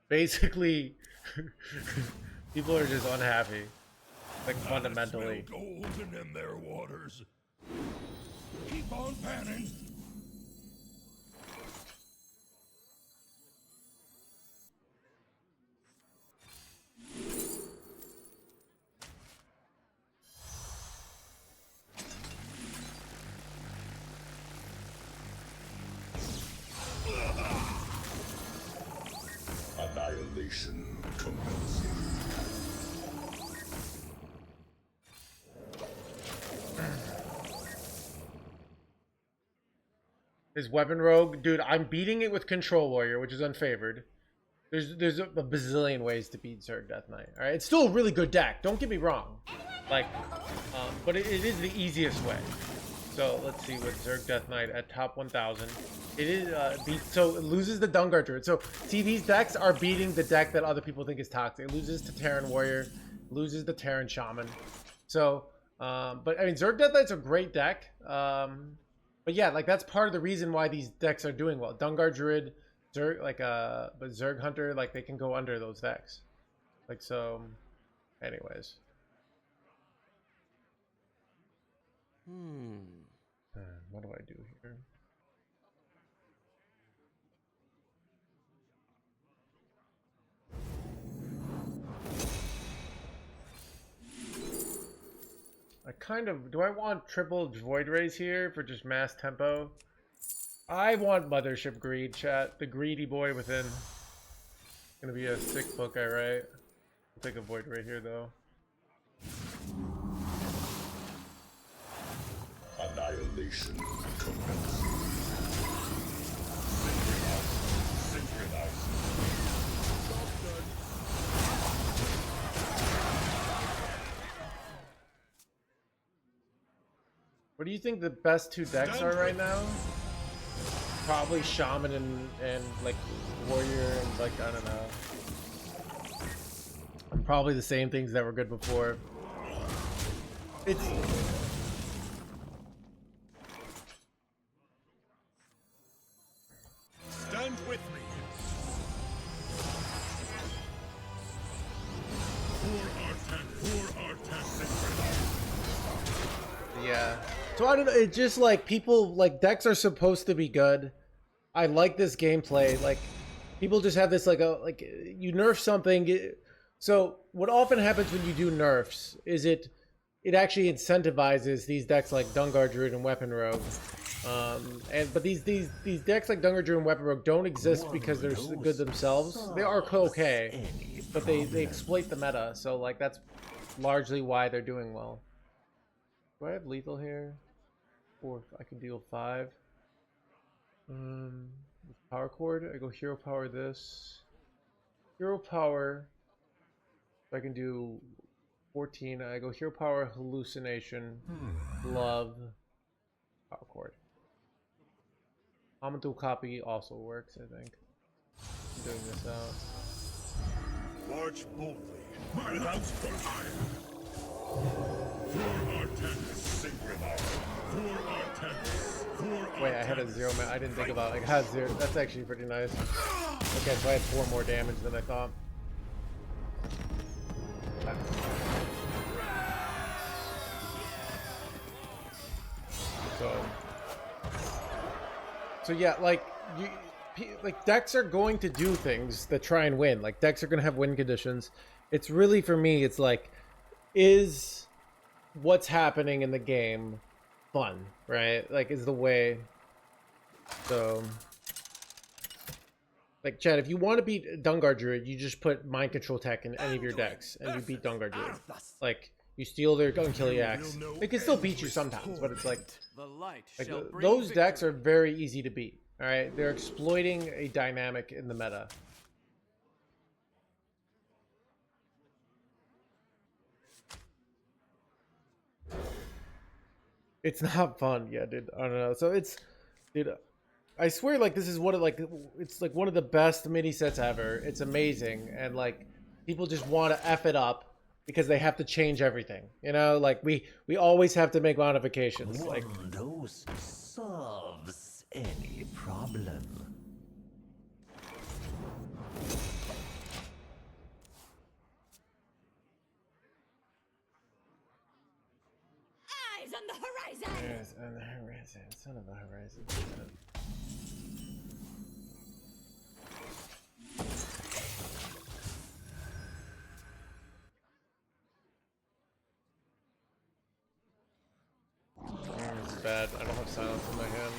Basically, people are just unhappy, like fundamentally. Golden in their waters. Keep on panning. Annihilation commences. His Weapon Rogue, dude, I'm beating it with Control Warrior, which is unfavored. There's a bazillion ways to beat Zerg Death Knight. All right, it's still a really good deck. Don't get me wrong, like, but it is the easiest way. So let's see what Zerg Death Knight at top 1000. It is so it loses the Dungar Druid. So see, these decks are beating the deck that other people think is toxic. It loses to Terran Warrior, loses the Terran Shaman. So, but I mean, Zerg Death Knight's a great deck. But yeah, like that's part of the reason why these decks are doing well. Dungar Druid, Zerg, like but Zerg Hunter, like they can go under those decks. Like, so, anyways. What do I do here? I kind of, do I want triple Void Rays here for just mass tempo? I want Mothership Greed, chat. The greedy boy within. Gonna be a sick book I write. I'll take a Void Ray here though. Annihilation commences. What do you think the best two decks are right now? Probably shaman and like warrior and like I don't know. And probably the same things that were good before. It's Stand with me. For our yeah. So I don't know. It's just like people like decks are supposed to be good. I like this gameplay. Like people just have this like you nerf something. So what often happens when you do nerfs is it actually incentivizes these decks like Dungar Druid and Weapon Rogue. But these decks like Dungar Druid and Weapon Rogue don't exist because they're good themselves. They are okay, but they exploit the meta. So like that's largely why they're doing well. Do I have lethal here? Or I can deal 5. Power chord. I go hero power this. Hero power. I can do 14. I go hero power hallucination. Love. Power chord. Elemental copy also works, I think. I'm doing this out. March boldly. My house for iron. For Artanis, sacred iron. For Artanis. Wait, I had a 0 man. I didn't think about it. I had 0. That's actually pretty nice. Okay, so I had 4 more damage than I thought. So yeah, like decks are going to do things that try and win. Like decks are going to have win conditions. It's really for me. It's like, is what's happening in the game fun, right? Like, is the way. So, like, Chad, if you want to beat Dungar Druid, you just put Mind Control Tech in any of your decks, and you beat Dungar Druid. Like, you steal their Unkilly Axe. They can still beat you sometimes, but it's like those decks are very easy to beat. All right, they're exploiting a dynamic in the meta. It's not fun, yeah, dude. I don't know. So it's, dude, I swear, like this is what it's like one of the best mini sets ever. It's amazing, and like people just want to f it up because they have to change everything. You know, like we always have to make modifications. Like those solves any problem. Eyes on the horizon. yes, on the horizon, son of a horizon. This is bad. I don't have silence in my hand.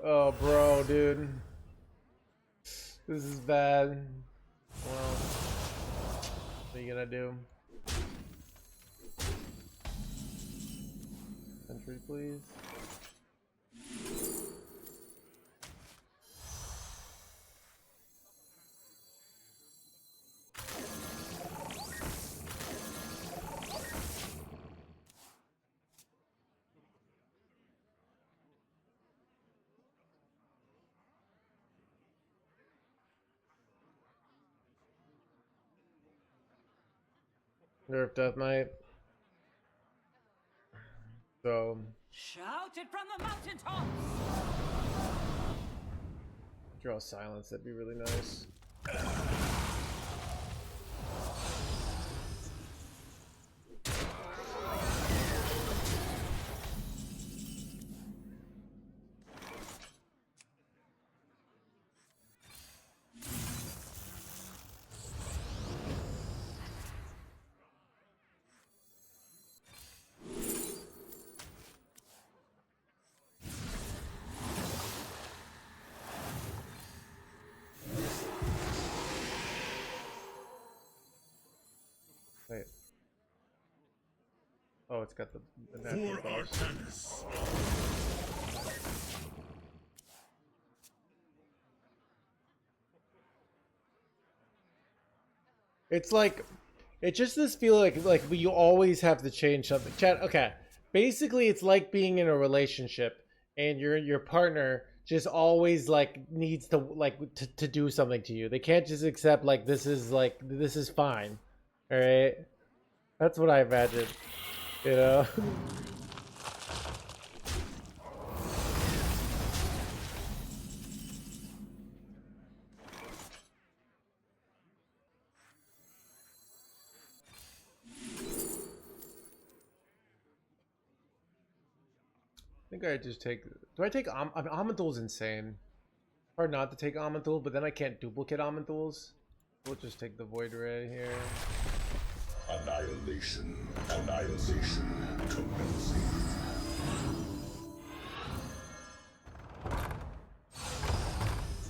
Oh, bro, dude. This is bad. Well, what are you gonna do? Entry, please. Nerf Death Knight. So Shout it from the mountaintops! draw silence, that'd be really nice. Wait. Oh, it's got the natural boss. Artanis. It's like, it just this feel like you always have to change something. Chat, okay. Basically, it's like being in a relationship and your partner just always like needs to like to do something to you. They can't just accept like this is fine. All right, that's what I imagine. You know. I think I just take. Do I take Aman'Thul's insane? Hard not to take Aman'Thul, but then I can't duplicate Aman'Thul's. We'll just take the Void Ray here. Annihilation. Annihilation commencing.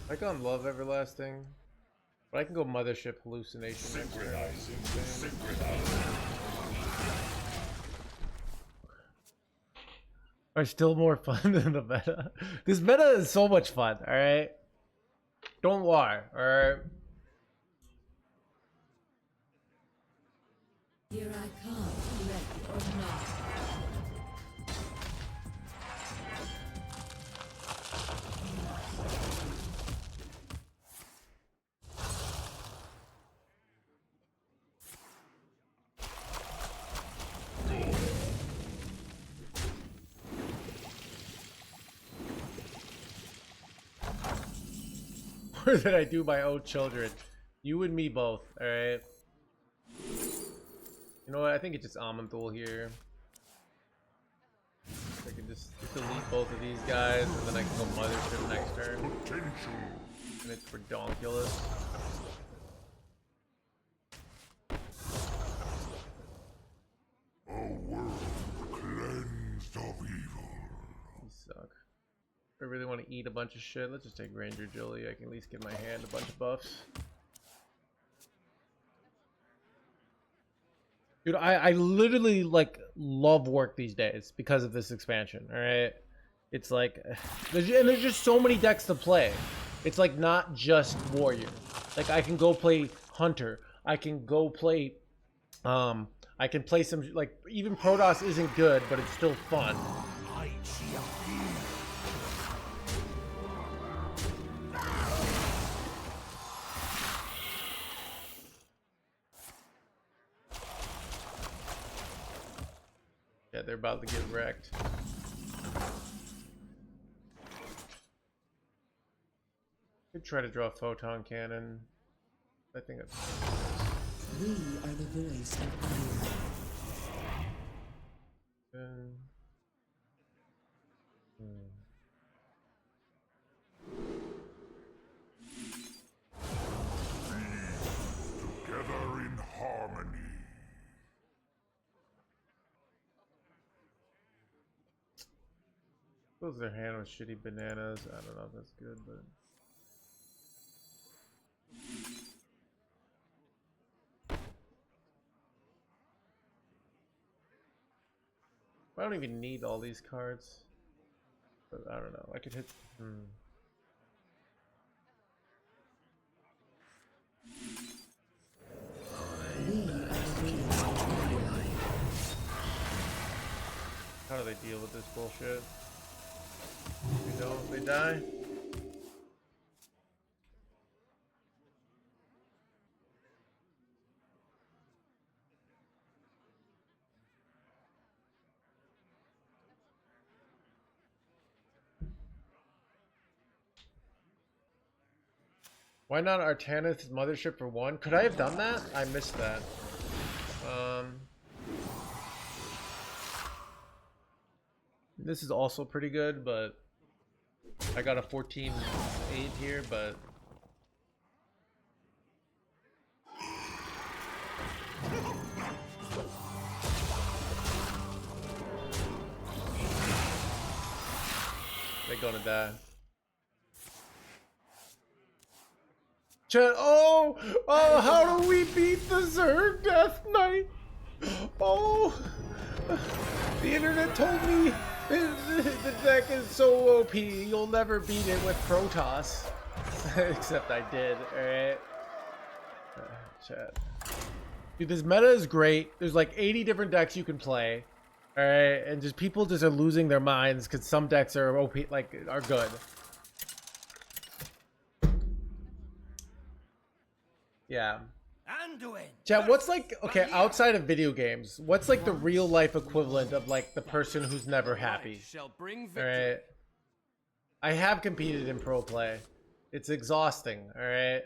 I can Love Everlasting, but I can go Mothership Hallucination next turn. Are still more fun than the meta. This meta is so much fun, alright? Don't lie, alright? Here I come, ready or not. Or did I do my own children? You and me both, alright? You know what? I think it's just Aman'Thul here. I can just delete both of these guys, and then I can go Mothership next turn. And it's redonkulous. A world cleansed of evil. These suck. If I really want to eat a bunch of shit, let's just take Ranger Jilly. I can at least give my hand a bunch of buffs. Dude, I literally like love work these days because of this expansion. All right, it's like there's just so many decks to play. It's like not just Warrior. Like I can go play Hunter. I can go play. I can play some like even Protoss isn't good, but it's still fun. Yeah, they're about to get wrecked. Could try to draw a photon cannon. I think that's. We are the voice of fire. Together in harmony. Suppose their hand was shitty bananas. I don't know if that's good, but. I don't even need all these cards. But I don't know. I could hit. How do they deal with this bullshit? They don't. They die. Why not Artanith's Mothership for 1? Could I have done that? I missed that. This is also pretty good, but I got a 14-8 here, but they're gonna die. Chat, oh, how do we beat the Zerg Death Knight? Oh, the internet told me the deck is so OP, you'll never beat it with Protoss. Except I did, alright? Chat. Dude, this meta is great. There's like 80 different decks you can play. Alright, and just people just are losing their minds because some decks are OP, like, are good. Yeah. Anduin. Chat, what's like, okay, outside of video games, what's like the real life equivalent of like the person who's never happy? Shall bring victory. Alright. I have competed in pro play. It's exhausting, alright?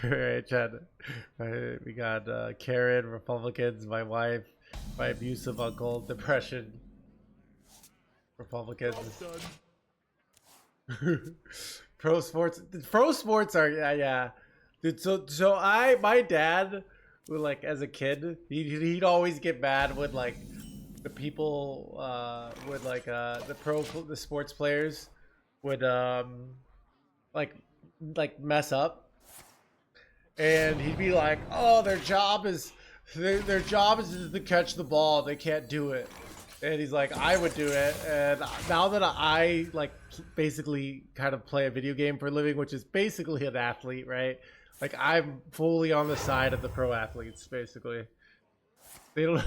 Alright, chat. We got Karen, Republicans, my wife, my abusive uncle, depression, Republicans. Pro sports are yeah, dude. So my dad would, like, as a kid, he'd always get mad when like the people would like the sports players would like mess up, and he'd be like, oh, their job is to catch the ball, they can't do it. And he's like, I would do it. And now that I like basically kind of play a video game for a living, which is basically an athlete, right? Like, I'm fully on the side of the pro athletes, basically. They don't.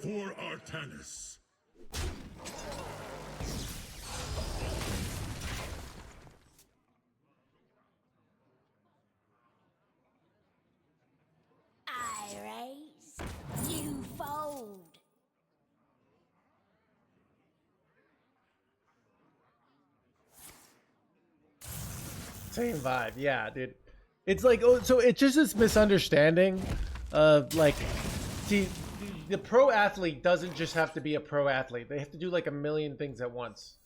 For Artanis. I raise, you fold. Same vibe, yeah, dude. It's like, oh, so it's just this misunderstanding of like, see, the pro athlete doesn't just have to be a pro athlete. They have to do like a million things at once.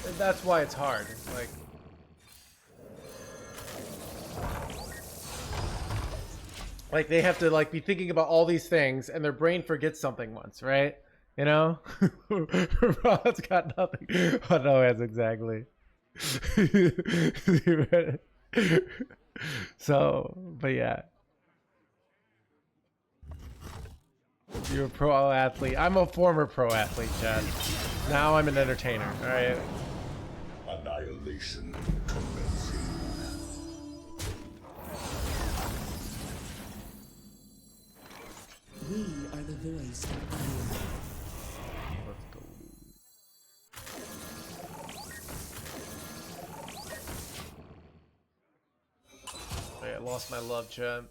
And that's why it's hard. Like they have to like be thinking about all these things, and their brain forgets something once, right? You know? Rod's got nothing. Oh no, that's exactly. So, but yeah. You're a pro athlete. I'm a former pro athlete, Chad. Now I'm an entertainer, alright? Annihilation commencing. We are the voice of fire. Let's go. Hey, I lost my love, Chad.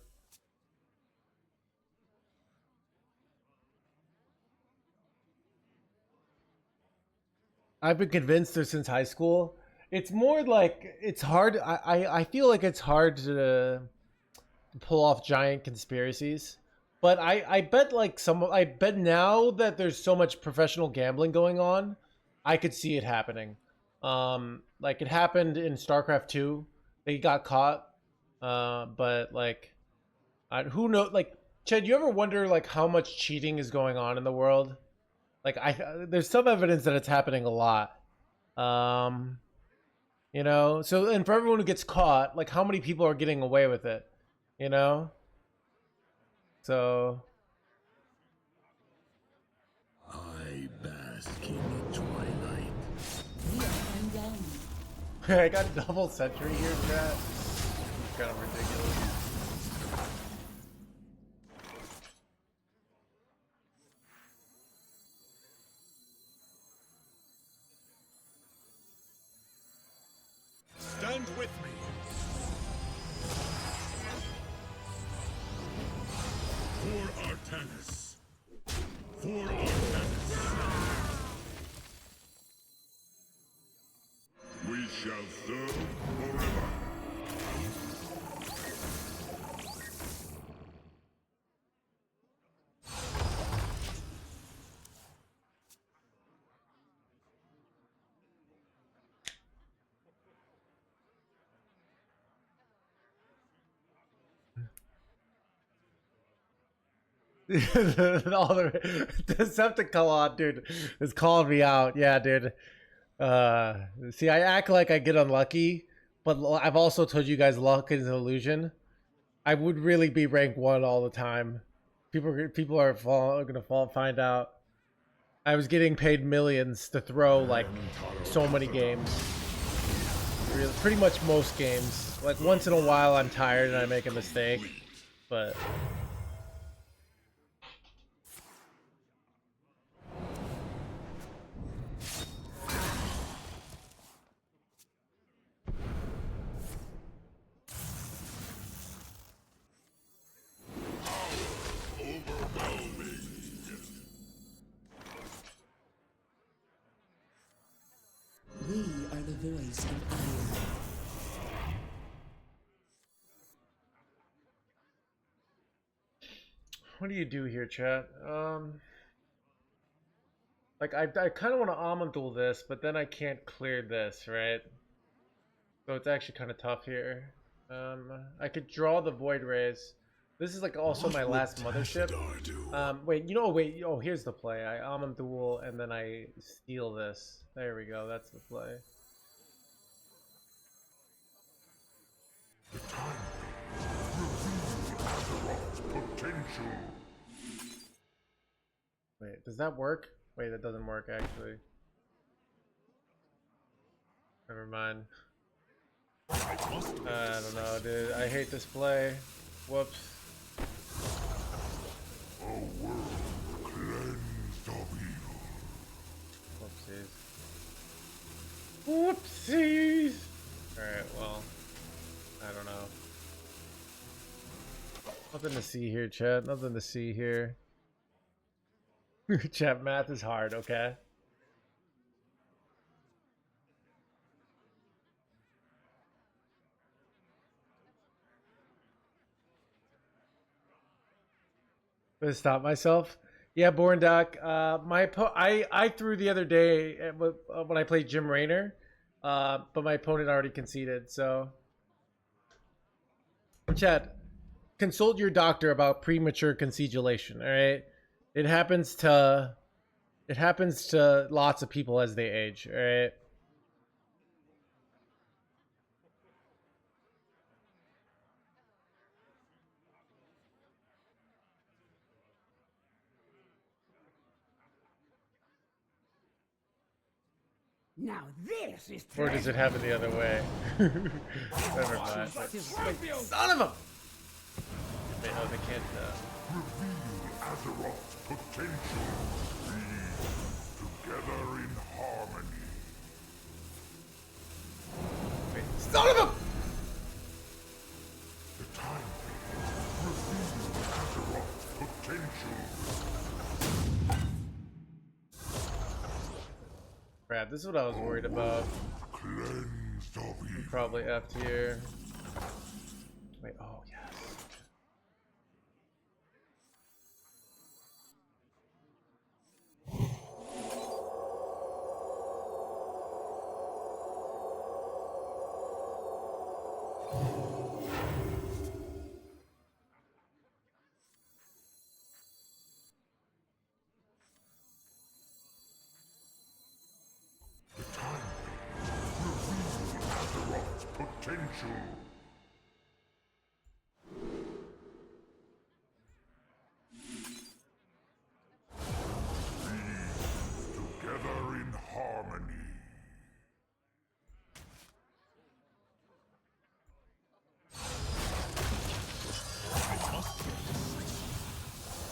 I've been convinced her since high school. It's more like it's hard. I feel like it's hard to pull off giant conspiracies. But I bet like I bet now that there's so much professional gambling going on, I could see it happening. Like it happened in StarCraft 2. They got caught. But like who knows, like Chad, you ever wonder like how much cheating is going on in the world? Like there's some evidence that it's happening a lot. You know, so, and for everyone who gets caught, like how many people are getting away with it, you know? So I bask in the twilight. We are undone. I got double sentry here, chat. It's kind of ridiculous. Stand with me. For Artanis. For Artanis. We shall serve forever. All the Decepticon, dude, is calling me out. Yeah, dude. See, I act like I get unlucky, but I've also told you guys luck is an illusion. I would really be rank 1 all the time. People are gonna find out. I was getting paid millions to throw like so many games. Really, pretty much most games. Like once in a while I'm tired and I make a mistake, but We are the voice of iron. what do you do here, chat? Like I kind of want to almond duel this, but then I can't clear this, right? So it's actually kind of tough here. I could draw the Void Rays. This is like also my last mothership. Wait. Oh, here's the play. I almond duel and then I steal this. There we go. That's the play. Potential. Wait, does that work? Wait, that doesn't work actually. Never mind. I don't know, dude. I hate this play. Whoops. A world cleansed of evil. Whoopsies. Whoopsies! Alright, well. I don't know. Nothing to see here, chat. Nothing to see here. Chat, math is hard, okay? Gonna stop myself. Yeah, Born Doc. I threw the other day when I played Jim Raynor, but my opponent already conceded. So, chat, consult your doctor about premature concedulation. All right, it happens to lots of people as they age. All right. Now this is Or does it happen the other way? Never mind. Son of a! Wait, no, they can't. Reveal Azeroth's potential. Be together in harmony. Wait, son of a! The time reveal Azeroth's potential. Crap, this is what I was worried about. Cleansed of evil. Probably F tier. Wait, oh yes. Potential. Be together in harmony.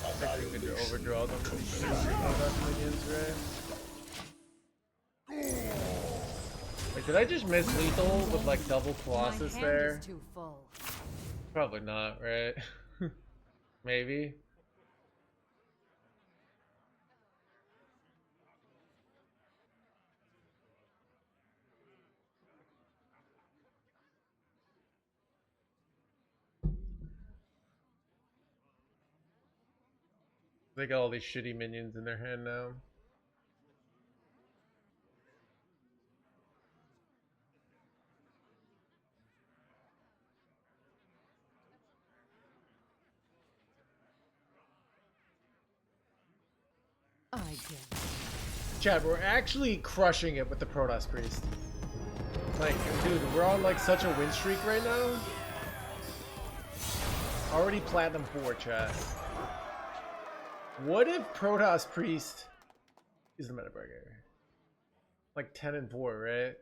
I think we could overdraw them with minions, right? Wait, did I just miss lethal with like double Colossus My hand there? is too full. Probably not, right? Maybe. They got all these shitty minions in their hand now. I get Chad, we're actually crushing it with the Protoss Priest. Like, dude, we're on like such a win streak right now. Already Platinum 4, chat. What if Protoss Priest He's the meta burger. Like 10 and 4, right?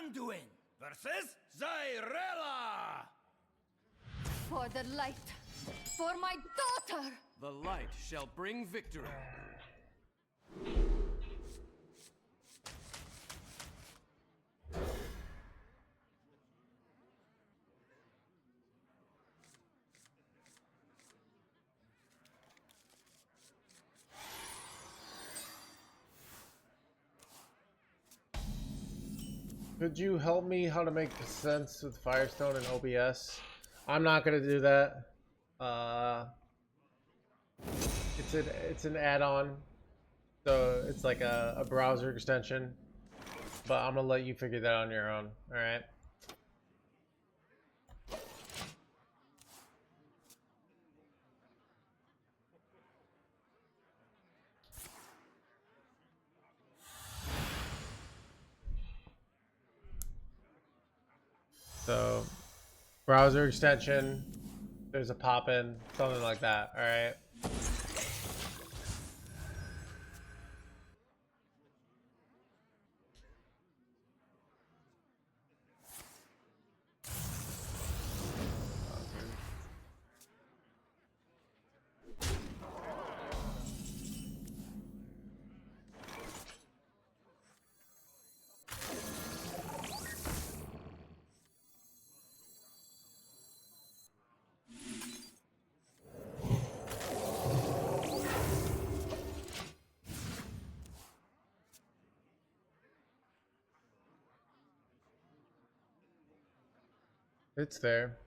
Anduin versus Zyrella! For the light. For my daughter. The light shall bring victory. Could you help me how to make sense with Firestone and OBS? I'm not gonna do that. It's an add-on, so it's like a browser extension. But I'm gonna let you figure that on your own. All right. So, browser extension, there's a pop-in, something like that, alright? It's there.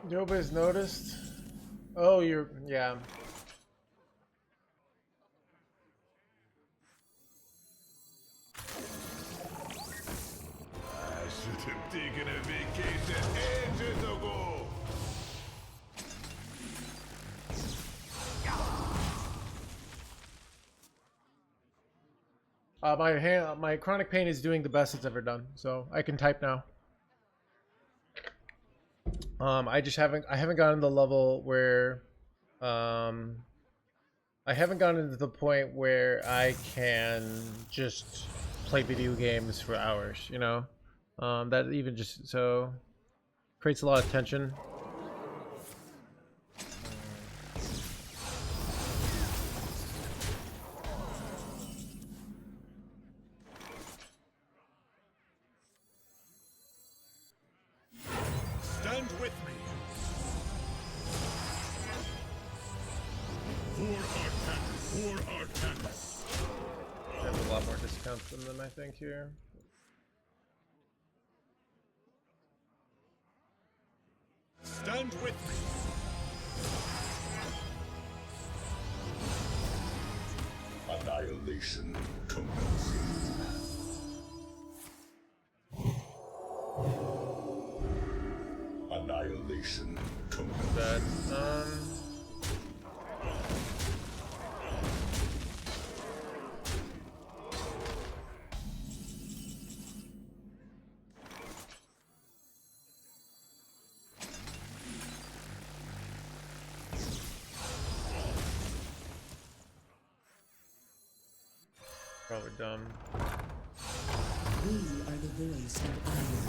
Nobody's noticed. Oh, yeah. I should have taken a vacation ages ago. My chronic pain is doing the best it's ever done, so I can type now. I haven't gotten to the level where, I haven't gotten to the point where I can just play video games for hours, you know? That even just so creates a lot of tension. Stand with me. For Arcanus. I have a lot more discounts than them, I think, here. Stand with me. Annihilation commencing. Annihilation commencing. That's probably dumb. We are the voice of iron.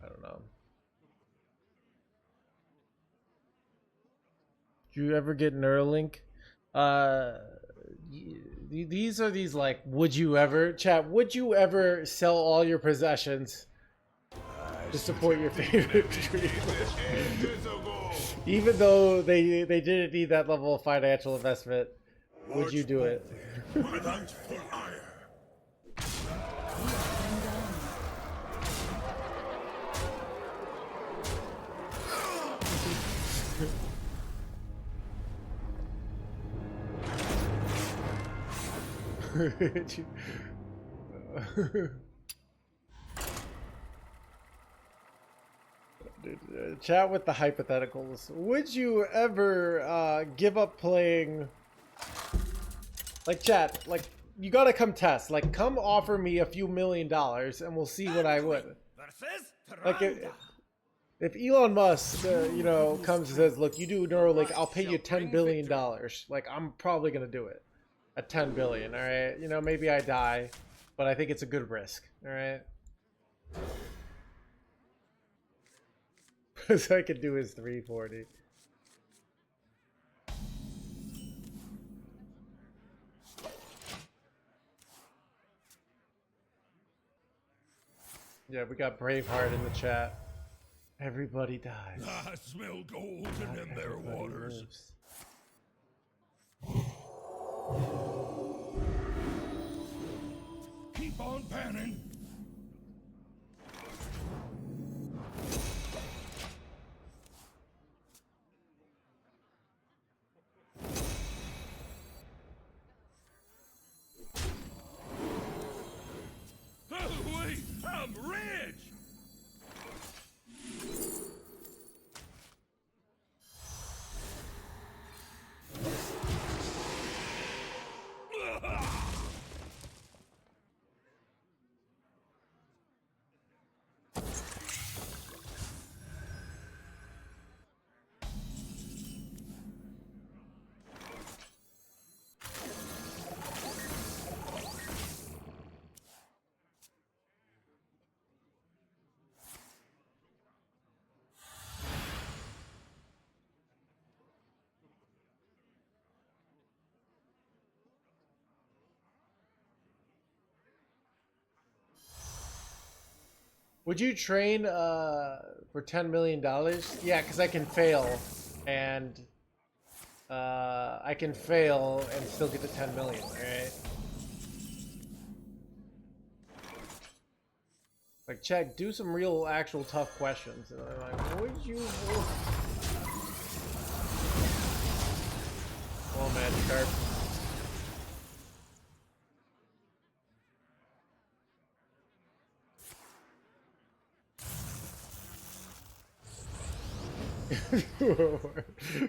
I don't know. Did you ever get Neuralink? These are these like, would you ever, chat, would you ever sell all your possessions to support your favorite dream? Even though they didn't need that level of financial investment, would you do it? Without for ire. Dude, chat with the hypotheticals. Would you ever give up playing? Like, chat, like, you gotta come test. Like, come offer me a few $1 million and we'll see what I would. Like, if Elon Musk, you know, comes and says, look, you do Neuralink, I'll pay you $10 billion. Like, I'm probably gonna do it. At 10 billion, all right? You know, maybe I die, but I think it's a good risk, all right? Because I could do his 340. Yeah, we got Braveheart in the chat. Everybody dies. I smell golden in their Everybody waters. lives. Keep on panning. Oh, wait, I'm rich! Would you train for $10 million? Yeah, because I can fail, and I can fail and still get the 10 million, alright? Like, check, do some real, actual tough questions. And I'm like, would you... Oh, Magikarp.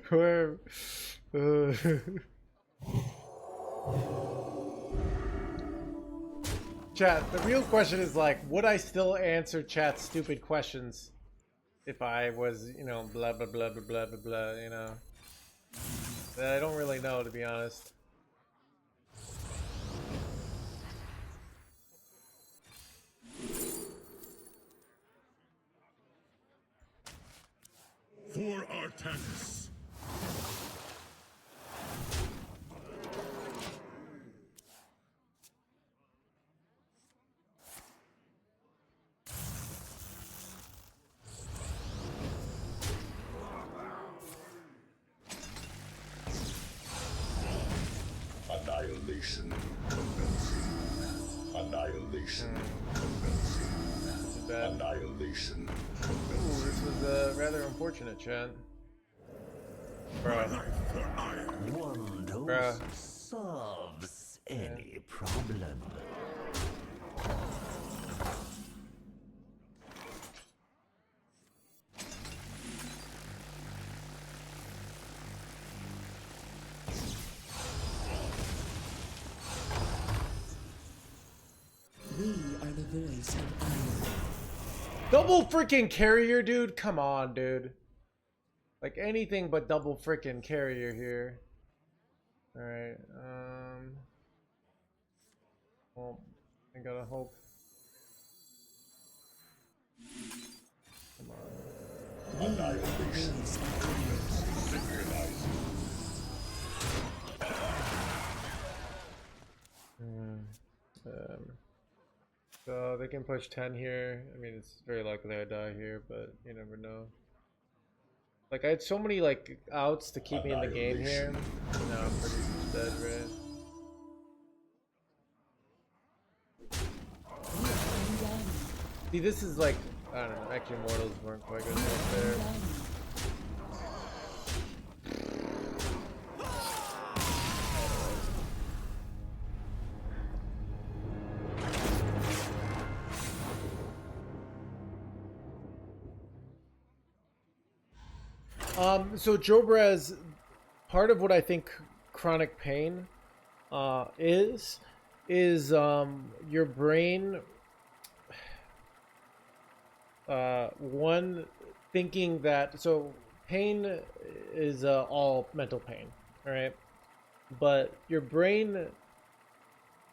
Where... Chat, the real question is like, would I still answer chat's stupid questions if I was, you know, blah blah blah blah blah blah blah, you know? that I don't really know, to be honest. For Artanis. Annihilation commencing. Annihilation commencing. Bad. Annihilation Ooh, commencing. this was rather unfortunate, chat. Bro. One dose Bruh. solves any problem. We are the voice of iron. Double freaking carrier, dude. Come on, dude. Like anything but double freaking carrier here. All right. Well, I gotta hope. Come on. Annihilation. So they can push 10 here. I mean, it's very likely I die here, but you never know. Like, I had so many, like, outs to keep me in the game here. Now I'm pretty much dead, right? See, this is like, I don't know, actually Mortals weren't quite good enough there. So Jobraz, part of what I think chronic pain is your brain one thinking that, so pain is all mental pain, all right, but your brain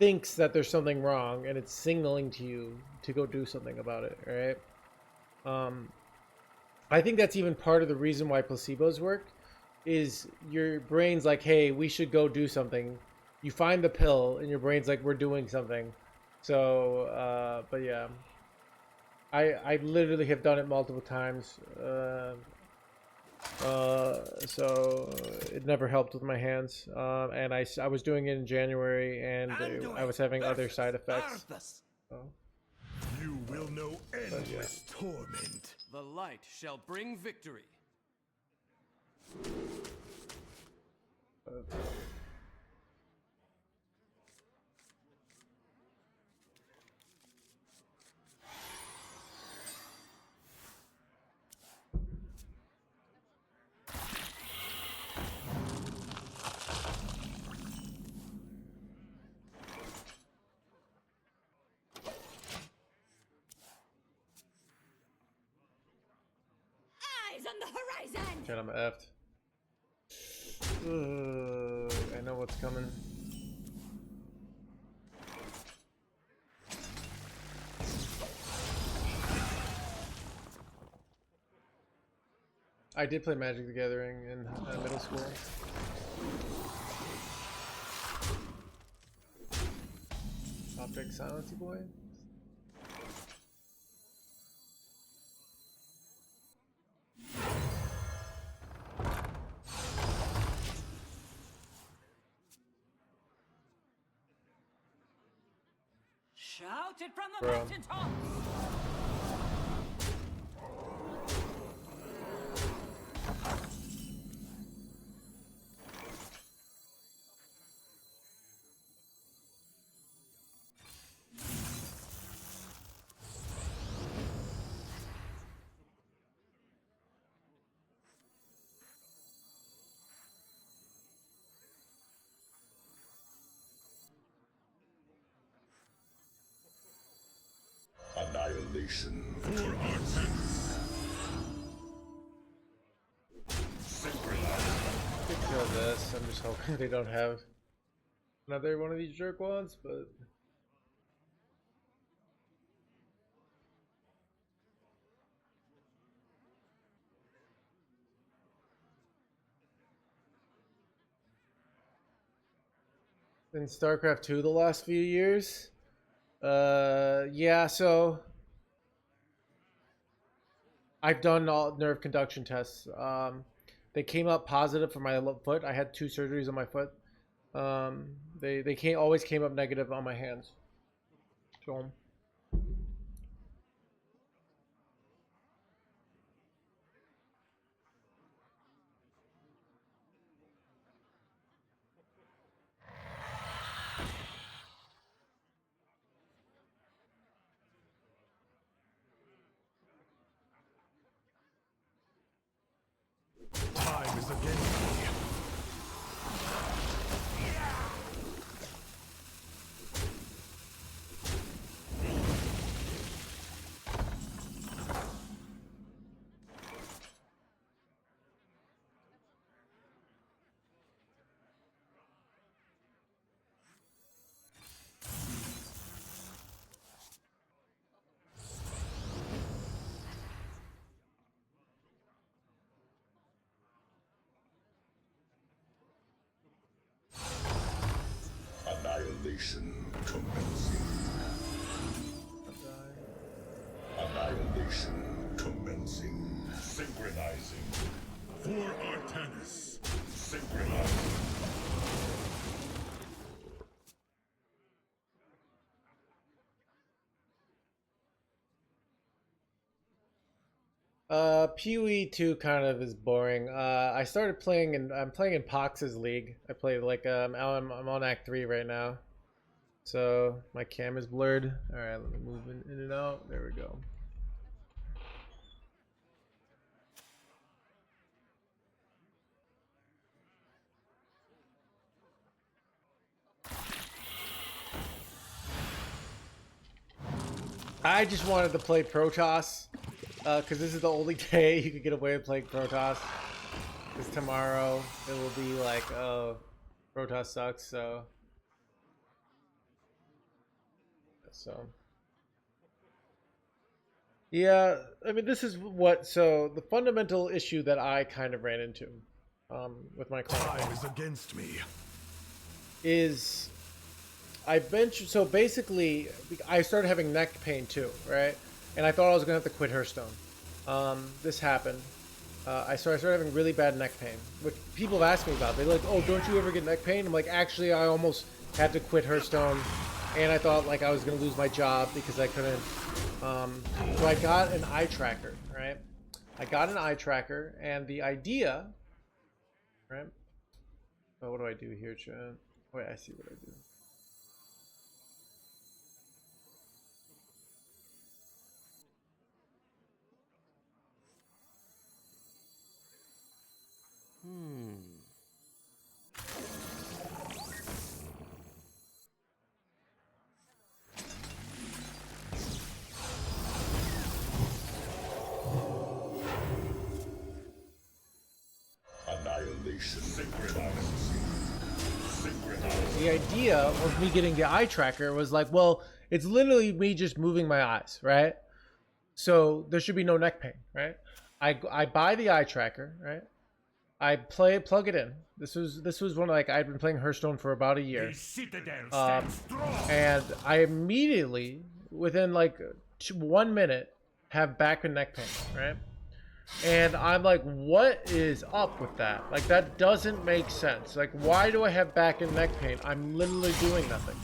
thinks that there's something wrong and it's signaling to you to go do something about it, all right? I think that's even part of the reason why placebos work, is your brain's like, hey, we should go do something. You find the pill and your brain's like, we're doing something. So but yeah, I literally have done it multiple times. So it never helped with my hands. And I was doing it in January, and I was having other side effects. So. You will know endless torment. The light shall bring victory. Eyes on the horizon! Shit, I'm effed. I know what's coming. I did play Magic the Gathering in middle school. Optic Silency Boy? Shout it from the Bro. mountaintop! Annihilation. For Artanis. Synchronized. Good kill this. I'm just hoping they don't have another one of these jerk ones, but in StarCraft 2 the last few years. Yeah, so I've done all nerve conduction tests. They came up positive for my foot. I had 2 surgeries on my foot. They always came up negative on my hands. So Time is against me. Annihilation commencing. Annihilation commencing. Synchronizing. For Artanis. Synchronizing. PoE 2 kind of is boring. I started playing I'm playing in Pox's league. I play like I'm on Act 3 right now. So my cam is blurred. Alright, let me move in and out. There we go. I just wanted to play Protoss. Because this is the only day you could get away with playing Protoss. Because tomorrow it will be like, oh, Protoss sucks, so. Yeah, I mean, this is what, so the fundamental issue that I kind of ran into with my client. Time is against me. Is so basically, I started having neck pain too, right? And I thought I was gonna have to quit Hearthstone. This happened. I started having really bad neck pain, which people have asked me about. They're like, "Oh, don't you ever get neck pain?" I'm like, "Actually, I almost had to quit Hearthstone, and I thought like I was gonna lose my job because I couldn't." So I got an eye tracker, right? I got an eye tracker, and the idea, right? Oh, what do I do here, chat? Wait, I see what I do. Annihilation. Synchronizing. The idea of me getting the eye tracker was like, well, it's literally me just moving my eyes, right? So there should be no neck pain, right? I buy the eye tracker, right? I plug it in. This was one like I'd been playing Hearthstone for about a year, and I immediately within like 1 minute have back and neck pain, right? And I'm like, what is up with that? Like, that doesn't make sense. Like, why do I have back and neck pain? I'm literally doing nothing.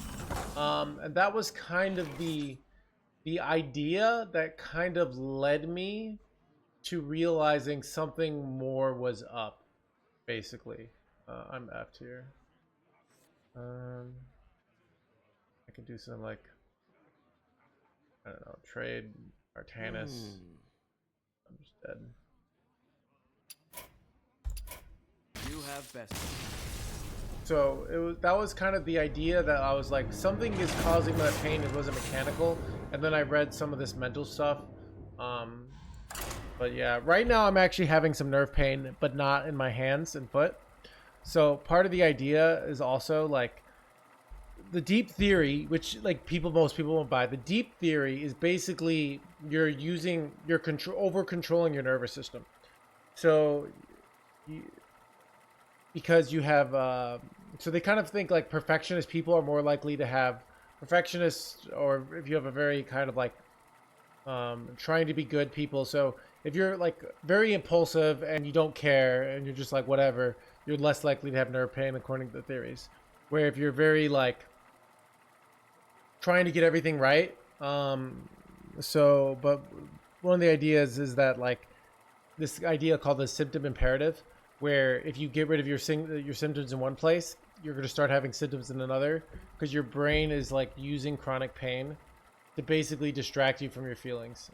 And that was kind of the idea that kind of led me to realizing something more was up, basically. I'm effed here. I can do some, like, I don't know, trade Artanis. I'm just dead. You have best. So that was kind of the idea that I was like, something is causing that pain. It wasn't mechanical, and then I read some of this mental stuff. But yeah, right now I'm actually having some nerve pain, but not in my hands and foot. So part of the idea is also like the deep theory, which like most people won't buy. The deep theory is basically you're over controlling your nervous system. So because you have so they kind of think like perfectionist people are more likely to have perfectionists, or if you have a very kind of like trying to be good people. So if you're like very impulsive and you don't care and you're just like whatever, you're less likely to have nerve pain according to the theories. Where if you're very like trying to get everything right, but one of the ideas is that like this idea called the symptom imperative, where if you get rid of your symptoms in one place, you're going to start having symptoms in another, because your brain is like using chronic pain to basically distract you from your feelings.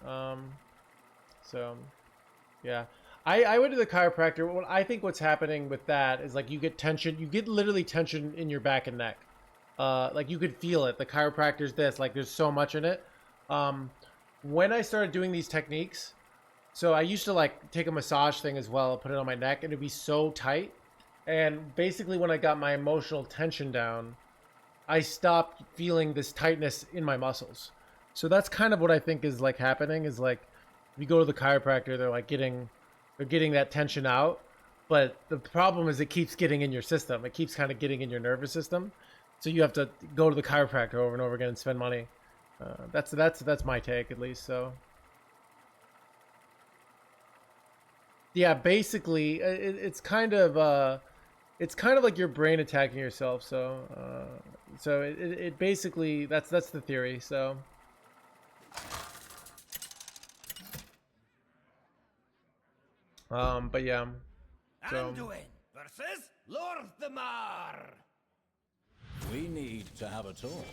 So yeah, I went to the chiropractor. I think what's happening with that is like you get tension, you get literally tension in your back and neck. Like you could feel it. The chiropractor's this, like there's so much in it. When I started doing these techniques, so I used to like take a massage thing as well, put it on my neck, and it'd be so tight. And basically when I got my emotional tension down, I stopped feeling this tightness in my muscles. So that's kind of what I think is like happening, is like if you go to the chiropractor, they're getting that tension out. But the problem is it keeps getting in your system. It keeps kind of getting in your nervous system. So you have to go to the chiropractor over and over again and spend money. That's my take, at least. So yeah, basically it's kind of like your brain attacking yourself. So it basically that's the theory. So but yeah. So Anduin versus Lord Thamar. We need to have a talk.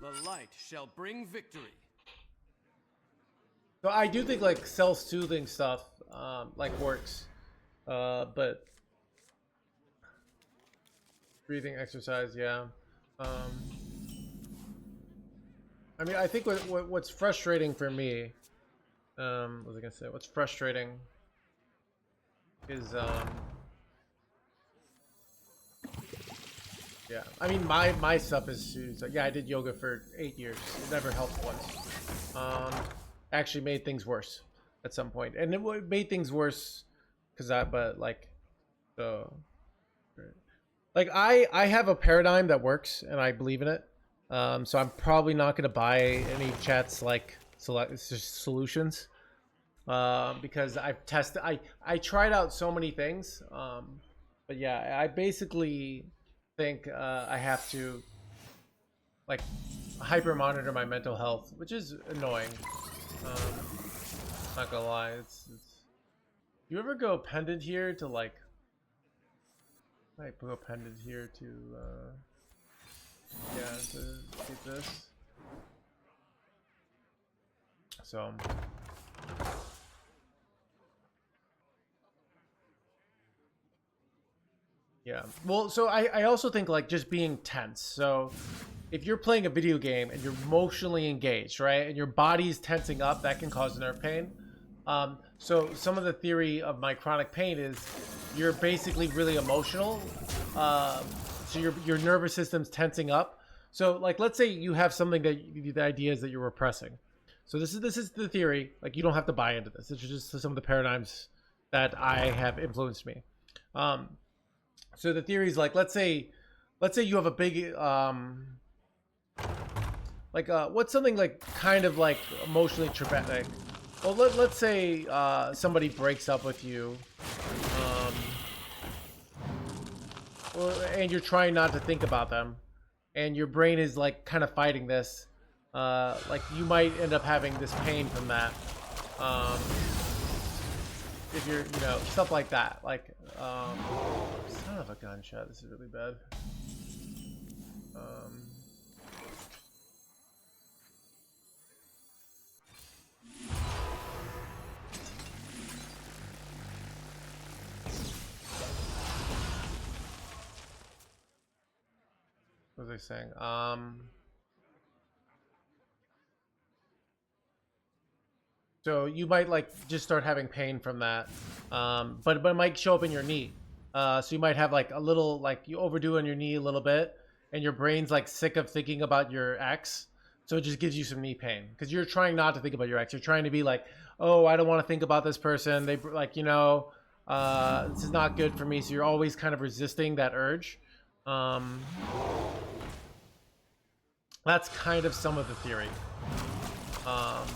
The light shall bring victory. So I do think like self-soothing stuff like works, but breathing exercise, yeah. I mean, I think what's frustrating for me, what was I gonna say? What's frustrating is yeah. I mean, my stuff is like, yeah, I did yoga for 8 years. It never helped once. Actually made things worse at some point, and it made things worse because I have a paradigm that works and I believe in it. So I'm probably not going to buy any chats like solutions, because I tried out so many things. But yeah, I basically think I have to like hyper monitor my mental health, which is annoying. Not gonna lie, it's you ever go pendant here to like go pendant here to yeah, to get this. So yeah, well, so I also think like just being tense. So if you're playing a video game and you're emotionally engaged, right, and your body's tensing up, that can cause nerve pain. So some of the theory of my chronic pain is you're basically really emotional. So your nervous system's tensing up. So like, let's say you have something that the idea is that you're repressing. So this is the theory. Like, you don't have to buy into this. It's just some of the paradigms that I have influenced me. So the theory is like, let's say you have a big what's something like kind of like emotionally traumatic. Well, let's say somebody breaks up with you, and you're trying not to think about them, and your brain is like kind of fighting this. Like, you might end up having this pain from that. If you're, stuff like that. Like, son of a gunshot. This is really bad. What was I saying? So you might like just start having pain from that, but it might show up in your knee. So you might have like a little, like you overdo on your knee a little bit, and your brain's like sick of thinking about your ex. So it just gives you some knee pain because you're trying not to think about your ex. You're trying to be like, oh, I don't want to think about this person. They like, you know, this is not good for me. So you're always kind of resisting that urge. That's kind of some of the theory. I'm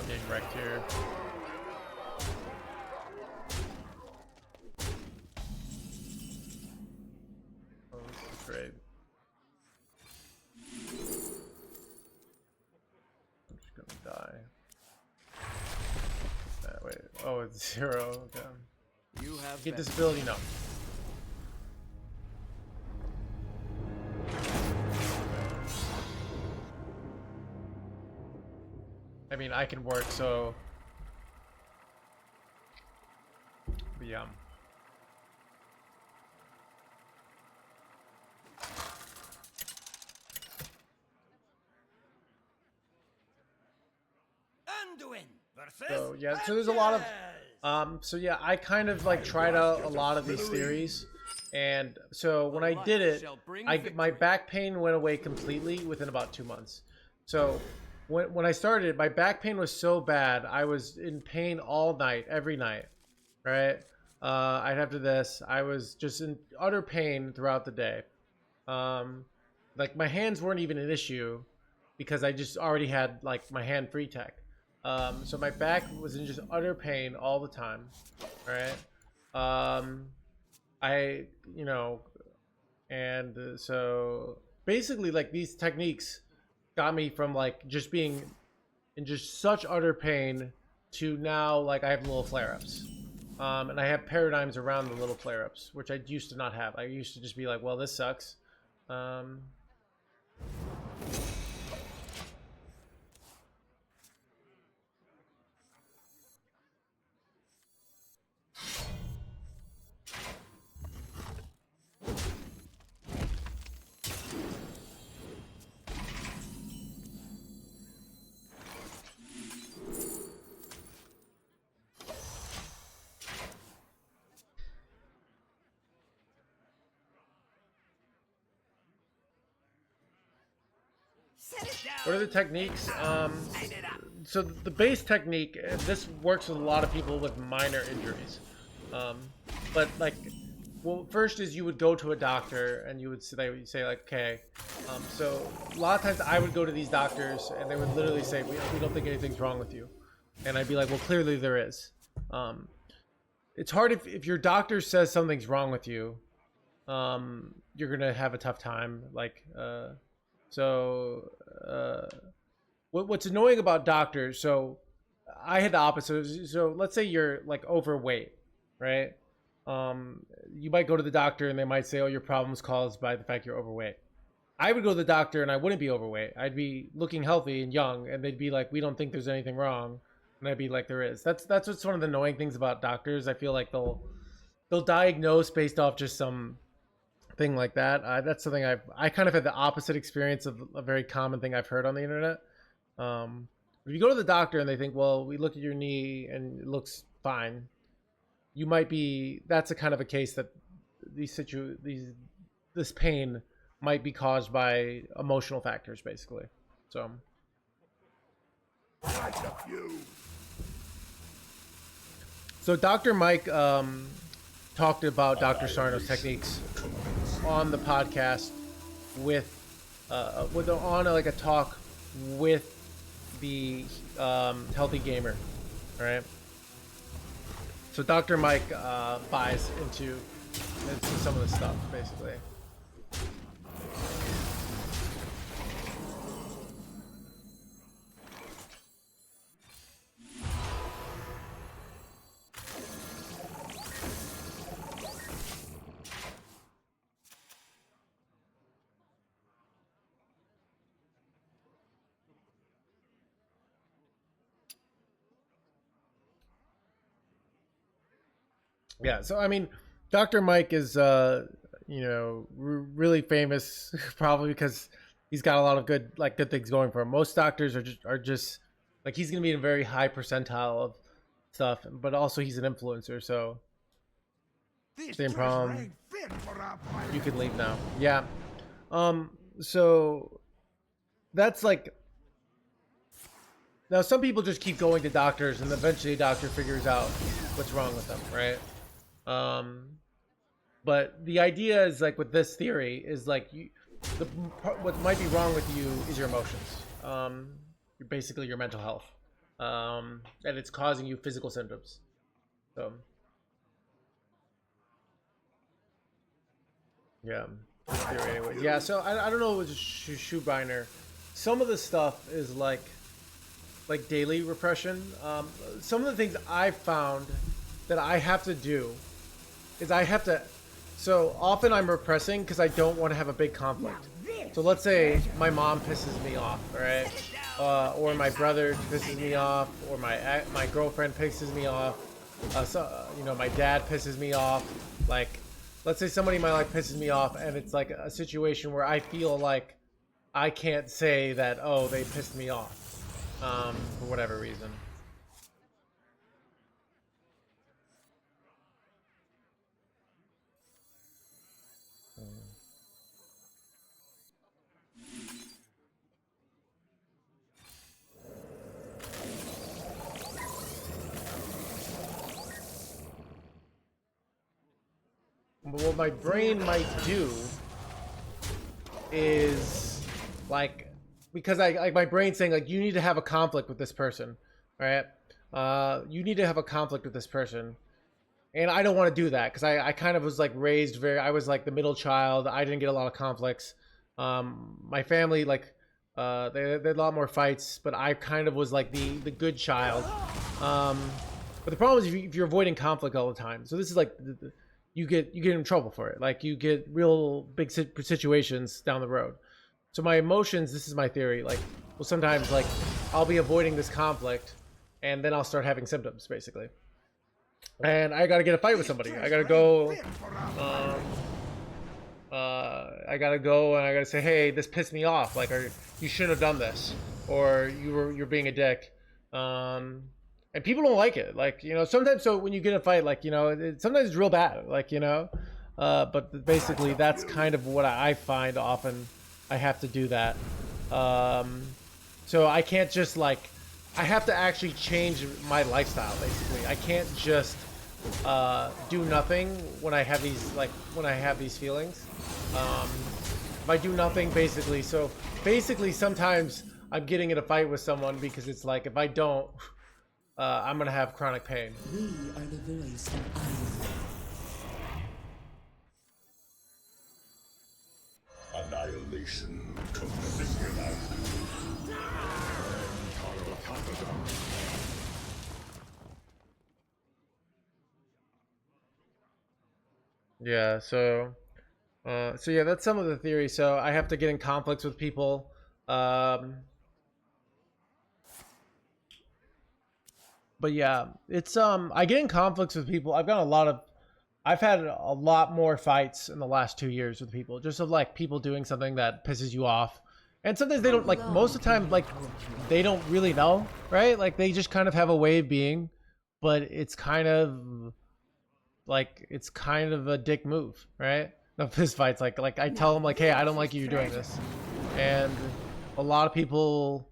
getting wrecked here. Oh, this is great. I'm just gonna die. Wait. Oh, it's 0. Okay. You have Get disability? No. I mean, I can work, so yeah. Anduin versus So yeah, so there's a lot of so yeah, I kind of like tried out a lot of these theories, and so when I did it, my back pain went away completely within about 2 months. So when I started, my back pain was so bad, I was in pain all night, every night, right? After this, I was just in utter pain throughout the day. Like my hands weren't even an issue because I just already had like my hand free tech. So my back was in just utter pain all the time, right? You know, and so basically like these techniques got me from like just being in just such utter pain to now like I have little flare-ups. And I have paradigms around the little flare-ups, which I used to not have. I used to just be like, well, this sucks. What are the techniques? So the base technique, this works with a lot of people with minor injuries. But like, well, first is you would go to a doctor and they would say like, okay. So a lot of times I would go to these doctors and they would literally say, we don't think anything's wrong with you. And I'd be like, well, clearly there is. It's hard if your doctor says something's wrong with you, you're gonna have a tough time. Like, what's annoying about doctors, so I had the opposite. So let's say you're like overweight, right? You might go to the doctor and they might say, oh, your problem's caused by the fact you're overweight. I would go to the doctor and I wouldn't be overweight. I'd be looking healthy and young, and they'd be like, we don't think there's anything wrong. And I'd be like, there is. That's what's one of the annoying things about doctors. I feel like they'll diagnose based off just some thing like that. That's something I kind of had the opposite experience of a very common thing I've heard on the internet. If you go to the doctor and they think, well, we look at your knee and it looks fine, you might be, that's a kind of a case that this pain might be caused by emotional factors, basically. So Dr. Mike talked about Dr. Sarno's techniques on the podcast on like a talk with the Healthy Gamer, right? So Dr. Mike buys into some of the stuff, basically. Yeah, so I mean, Dr. Mike is, really famous, probably because he's got a lot of good things going for him. Most doctors are just like, he's gonna be in a very high percentile of stuff, but also he's an influencer, so Same problem. You can leave now. Yeah. So that's like, now some people just keep going to doctors and eventually a doctor figures out what's wrong with them, right? But the idea is like with this theory is like what might be wrong with you is your emotions. Basically your mental health. And it's causing you physical symptoms. So yeah. Theory anyways. Yeah, so I don't know what Shoebiner. Some of the stuff is like daily repression. Some of the things I found that I have to do is I have to, so often I'm repressing because I don't want to have a big conflict. So let's say my mom pisses me off, right? Or my brother pisses me off, or my girlfriend pisses me off. You know, my dad pisses me off. Like, let's say somebody in my life pisses me off, and it's like a situation where I feel like I can't say that, oh, they pissed me off, for whatever reason. But what my brain might do is like, because like my brain's saying like, you need to have a conflict with this person, right? You need to have a conflict with this person, and I don't want to do that because I kind of was like raised I was like the middle child. I didn't get a lot of conflicts. My family like they had a lot more fights, but I kind of was like the good child. But the problem is if you're avoiding conflict all the time, so this is like you get in trouble for it. Like you get real big situations down the road. So my emotions, this is my theory, like, well, sometimes like I'll be avoiding this conflict and then I'll start having symptoms basically. And I gotta get a fight with somebody. I gotta go, I gotta go and I gotta say, hey, this pissed me off. Like, you shouldn't have done this, or you're being a dick. And people don't like it. Like, you know, sometimes, so when you get in a fight, like, you know, sometimes it's real bad, like, you know, but basically that's kind of what I find often. I have to do that. So I can't just like, I have to actually change my lifestyle, basically. I can't just do nothing when I have these, like, when I have these feelings. If I do nothing, basically, so basically sometimes I'm getting in a fight with someone because it's like, if I don't, I'm gonna have chronic pain. We are the voice of Iron. Annihilation completely out. Yeah, so yeah, that's some of the theory. So I have to get in conflicts with people. But yeah, it's I get in conflicts with people. I've had a lot more fights in the last 2 years with people, just of like people doing something that pisses you off. And sometimes they don't, like, most of the time, like, they don't really know, right? Like, they just kind of have a way of being, but it's kind of like, it's kind of a dick move, right? No, fist fights, like I tell them like, hey, I don't like you doing this. And a lot of people,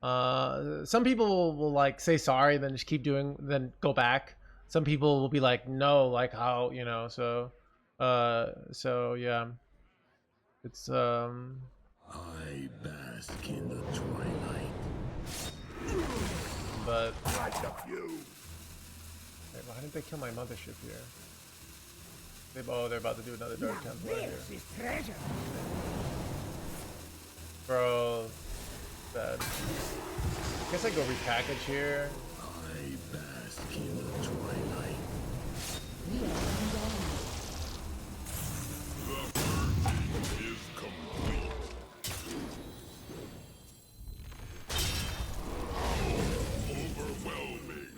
some people will like say sorry, then just keep doing, then go back. Some people will be like, no, like how, you know, so yeah, it's, I bask in the twilight. but, Light up you. wait, why didn't they kill my mothership here? They're about to do another Dark Temple right here. Bro, bad. Guess I go repackage here. I bask in the twilight. We are unbound. Is complete. Overwhelming.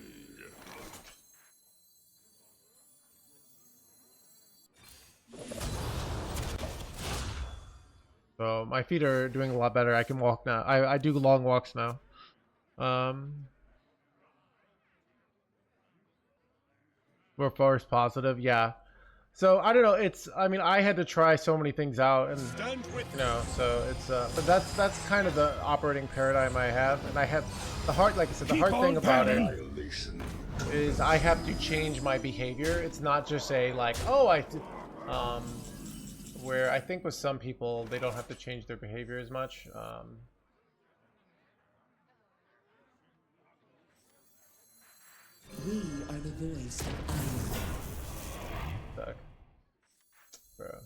So my feet are doing a lot better. I can walk now. I do long walks now. More force positive, yeah. So I don't know. It's I mean I had to try so many things out, and Stand with you know, so it's but that's kind of the operating paradigm I have, and I have the hard, like I said, the hard thing about it Annihilation. is I have to change my behavior. It's not just a like, oh, where I think with some people they don't have to change their behavior as much. We are the voice of iron. Fuck, bro.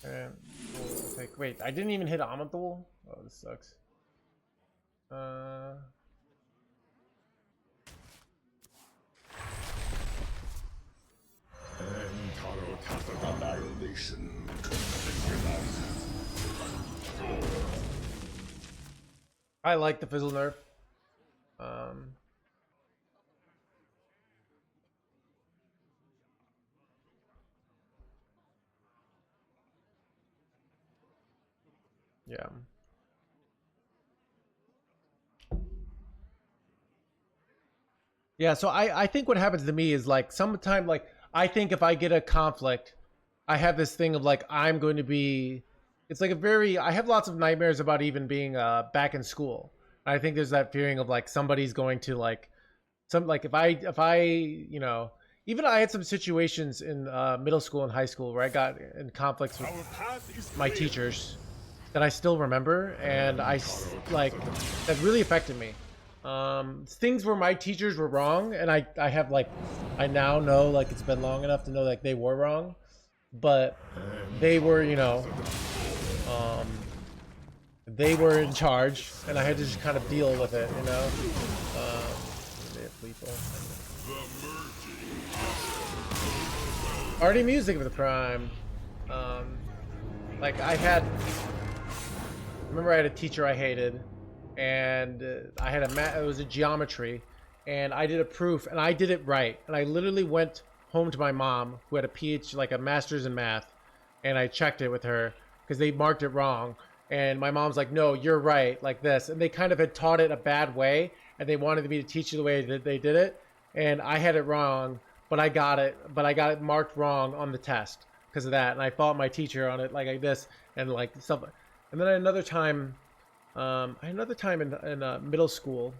And we'll take, wait, I didn't even hit Amathul? Oh, this sucks. Annihilation. I like the fizzle nerf. Yeah. Yeah, so I think what happens to me is like sometimes like I think if I get a conflict, I have this thing of like I'm going to be it's like a very I have lots of nightmares about even being back in school. I think there's that fearing of like somebody's going to like some like if I you know even I had some situations in middle school and high school where I got in conflicts with our path is my clear. teachers that I still remember, and like that really affected me. Things where my teachers were wrong, and I have like I now know like it's been long enough to know like they were wrong, but they were they were in charge, and I had to just kind of deal with it, you know. Already music of the prime. Like I remember I had a teacher I hated, and I had it was a geometry, and I did a proof, and I did it right, and I literally went home to my mom, who had a PhD, like a master's in math, and I checked it with her because they marked it wrong, and my mom's like, no, you're right, like this, and they kind of had taught it a bad way, and they wanted me to teach you the way that they did it, and I had it wrong, but I got it marked wrong on the test because of that, and I fought my teacher on it like this and like stuff. And then another time in middle school,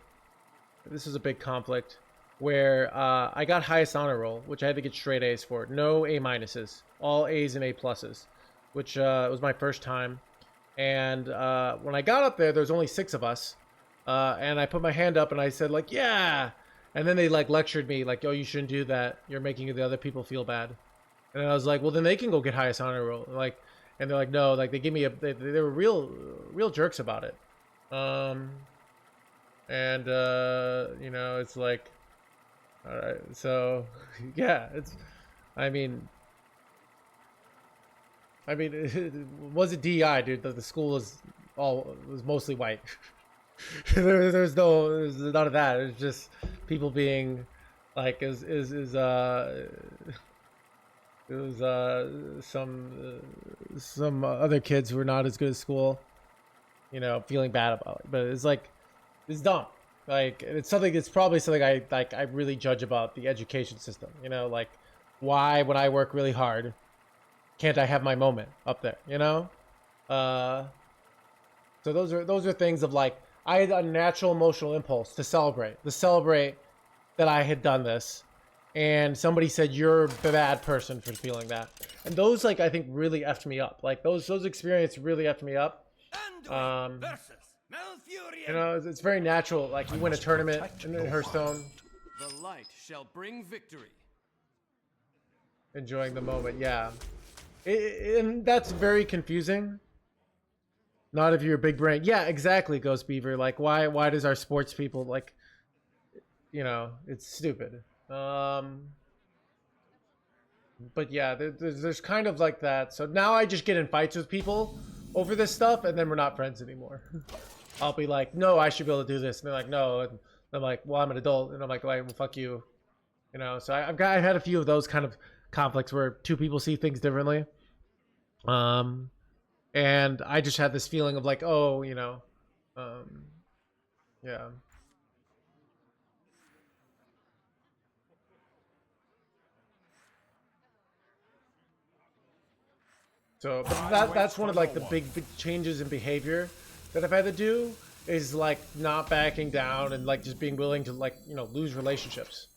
this was a big conflict where I got highest honor roll, which I had to get straight A's for, no A minuses, all A's and A pluses, which was my first time. And when I got up there was only 6 of us, and I put my hand up and I said like, yeah, and then they like lectured me like, oh, you shouldn't do that, you're making the other people feel bad. And I was like, well, then they can go get highest honor roll, like. And they're like, no, like they give me they were real jerks about it. And you know, it's like, all right, so yeah, it's, I mean, it wasn't DEI, dude. The school was mostly white. There's none of that. It's just people being like, it was some other kids who were not as good at school, you know, feeling bad about it. But it's like, it's dumb. Like, it's something, it's probably something I really judge about the education system, you know, like, why when I work really hard can't I have my moment up there, you know? So those are things of like, I had a natural emotional impulse to celebrate that I had done this, and somebody said you're a bad person for feeling that, and those like I think really effed me up. Like those experiences really effed me up. You know, it's very natural. Like you win a tournament in Hearthstone, The light shall bring victory. enjoying the moment. Yeah, and that's very confusing. Not if you're a big brain. Yeah, exactly, Ghost Beaver. Like why does our sports people like, you know, it's stupid. But yeah, there's kind of like that. So now I just get in fights with people over this stuff, and then we're not friends anymore. I'll be like, no, I should be able to do this, and they're like, no, and I'm like, well, I'm an adult, and I'm like, well, fuck you, you know. So I've had a few of those kind of conflicts where two people see things differently, and I just had this feeling of like, oh, you know, yeah. So but that's one of like the big changes in behavior that I've had to do, is like not backing down and like just being willing to, like, you know, lose relationships,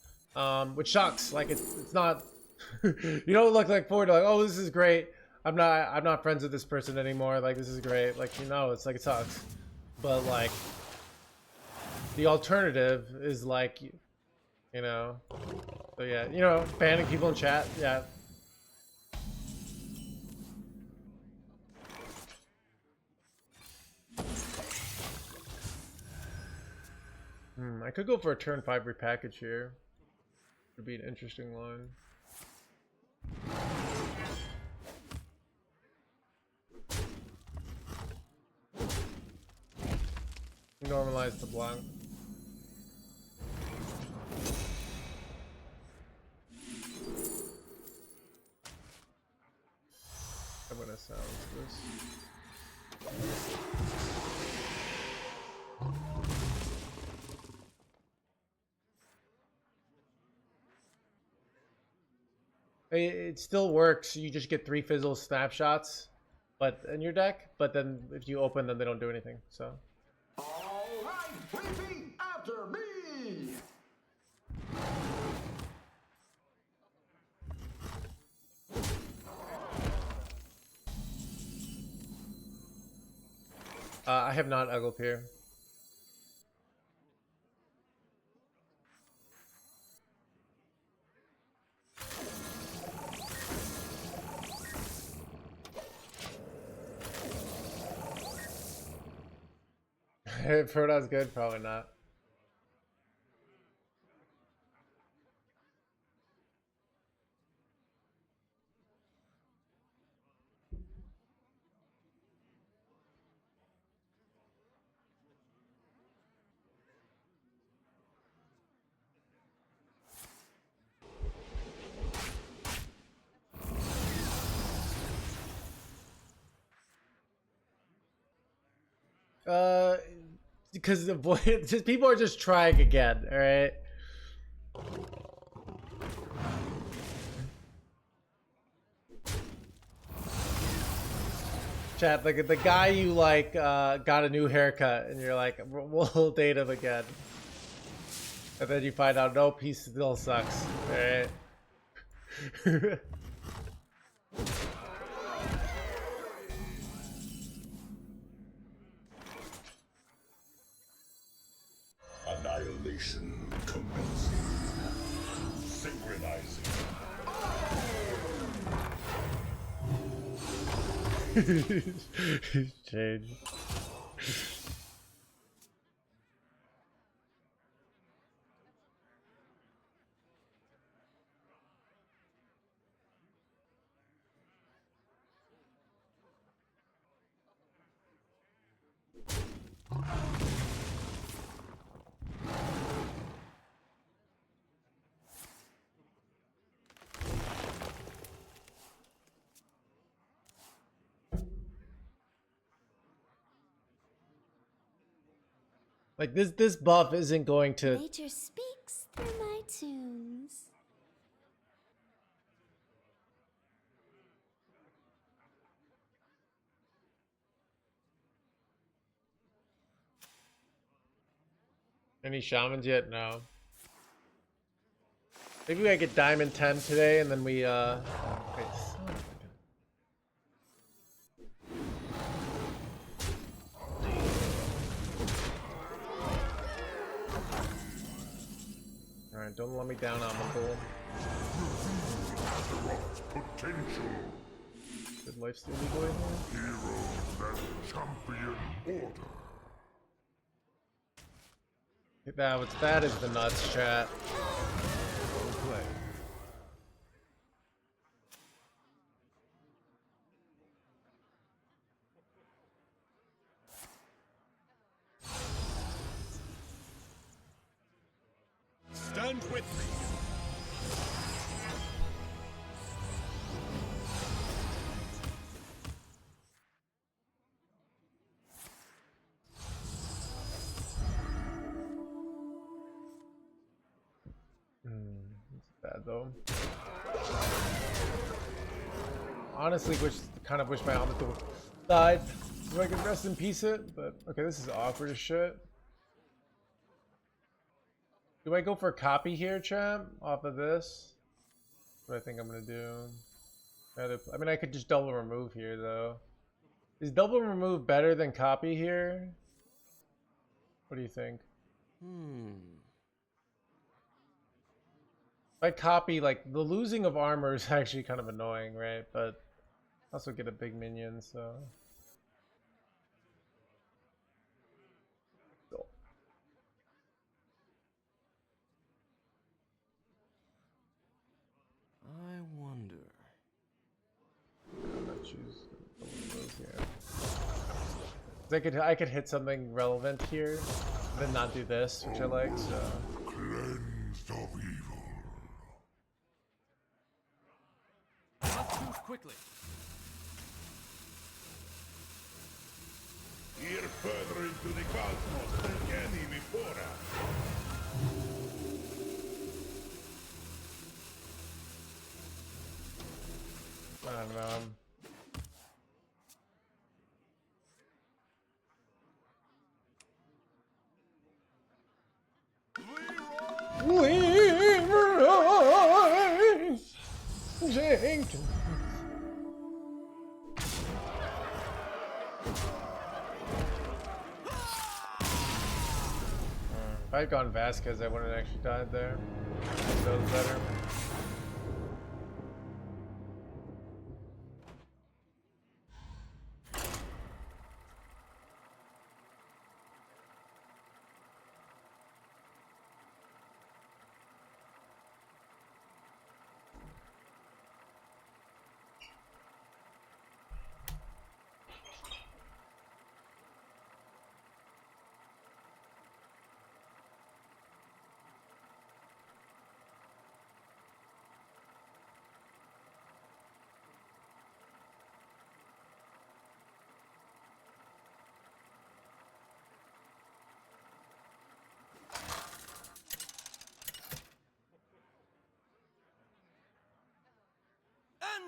which sucks. Like it's not you don't look like forward to like, oh, this is great, I'm not friends with this person anymore, like this is great, like, you know, it's like it sucks, but like the alternative is like, you know, so yeah, you know, banning people in chat, yeah. I could go for a turn 5 repackage here. Would be an interesting line. Normalize the blank. I'm gonna silence this. It still works. You just get 3 fizzle snapshots, but in your deck. But then if you open them, they don't do anything. So. All right, repeat after me. I have not Uggle here. Protoss good? Probably not. Because the boy, just people are just trying again. All right. Chat, like the guy you like got a new haircut, and you're like, we'll date him again, and then you find out, nope, he still sucks. All right. Annihilation commencing. Synchronizing. He's changed. Like this buff isn't going to. Nature speaks through my tunes. Any shamans yet? No. Maybe I get diamond 10 today, and then we wait, son of a gun. Alright, don't let me down, Amakul. Potential. Did lifesteal me go in here? Heroes that champion order. That is the nuts, chat. Play. Stand with me. It's bad though. honestly kind of wish my Amato died so I could rest in peace it, but okay, this is awkward as shit. Do I go for a copy here, champ? Off of this? What I think I'm gonna do. I mean, I could just double remove here, though. Is double remove better than copy here? What do you think? If I copy, like, the losing of armor is actually kind of annoying, right? But I also get a big minion, so... I wonder. I'm gonna choose double remove here. I could hit something relevant here, then not do this, which I like, so... Cleansed of evil. Let's choose quickly. Here further into the cosmos than any before us. I don't know. If I'd gone Vasquez, I wouldn't have actually died there. That was better.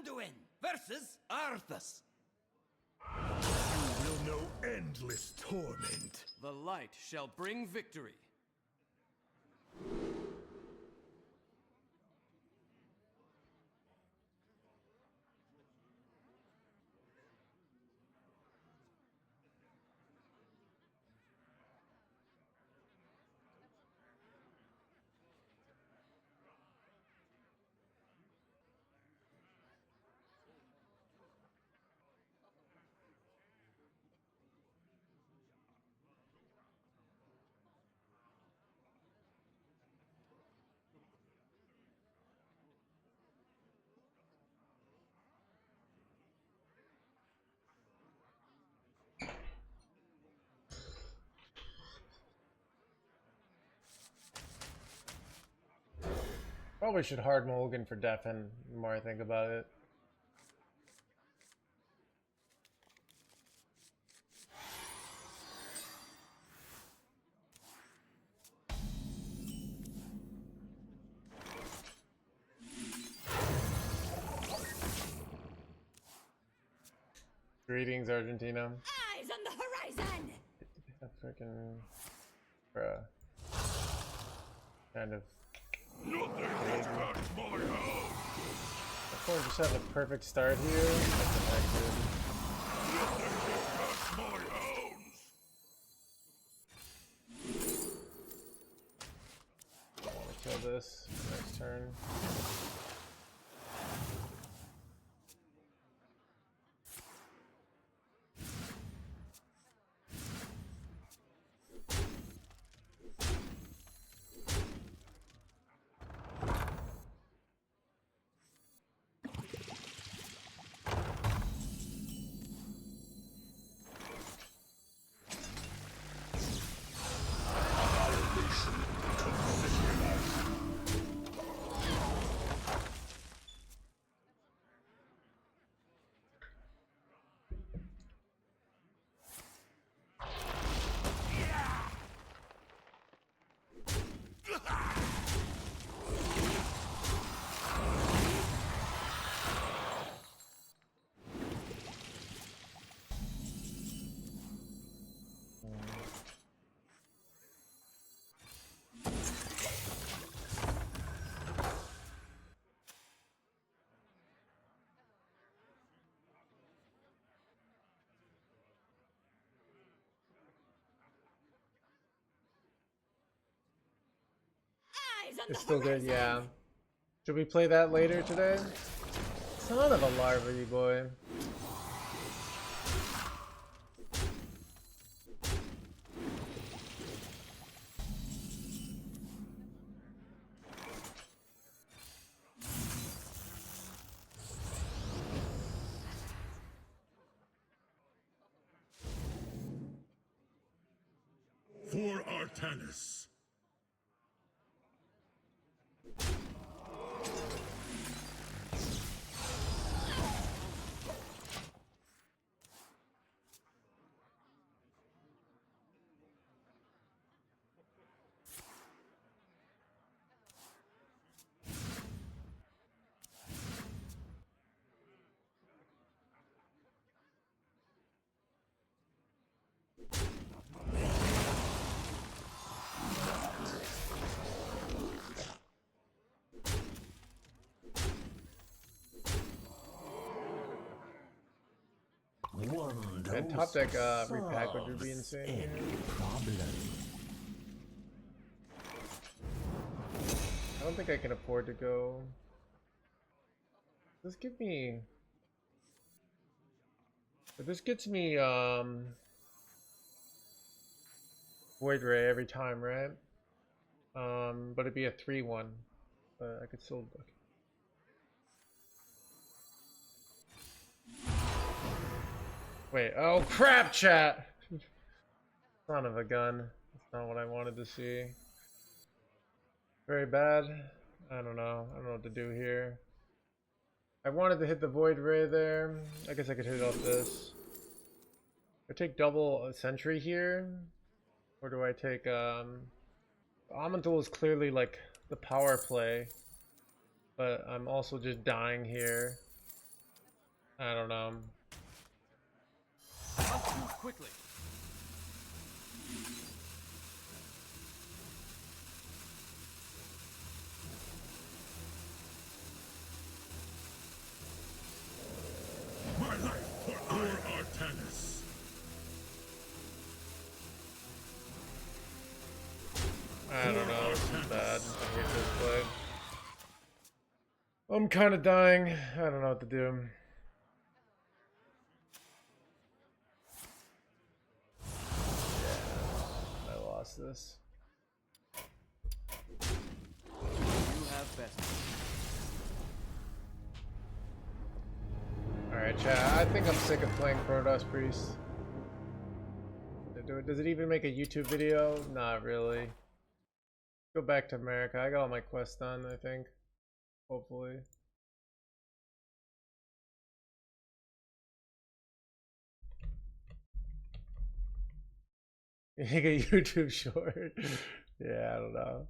Anduin versus Arthas. You will know endless torment. The light shall bring victory. Probably should hard mulligan for Defen, the more I think about it. Greetings, Argentina. Eyes on the horizon! Freaking... Bruh. Kind of... Nothing has touched my house. Of course, just have a perfect start here. That's effective. Nothing has touched my house. I want to kill this next turn. It's still good, yeah. Should we play that later today? Son of a larva, you boy. For Artanis. And top deck repack would be insane. I don't think I can afford to go. This give me. But this gets me Void Ray every time, right? But it'd be a 3-1. But I could still look. Wait, oh crap, chat! Son of a gun. That's not what I wanted to see. Very bad. I don't know what to do here. I wanted to hit the Void Ray there. I guess I could hit it off this. I take double Sentry here. Or do I take Amantul is clearly like the power play. But I'm also just dying here. I don't know. Must move quickly. My life for Artanis. I don't know, this is bad. I hate this play. I'm kind of dying. I don't know what to do. Yeah, I lost this. You have best. Alright, chat. I think I'm sick of playing Protoss Priest. Does it even make a YouTube video? Not really. Go back to America. I got all my quests done, I think. Hopefully. Make a YouTube short. Yeah, I don't know.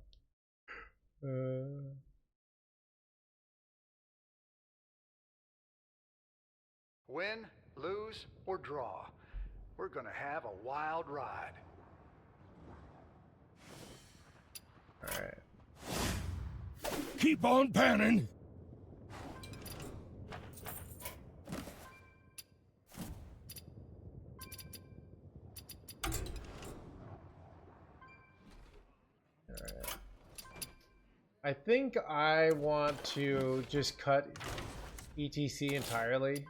Win, lose, or draw, we're gonna have a wild ride. Alright. Keep on panning. I think I want to just cut ETC entirely.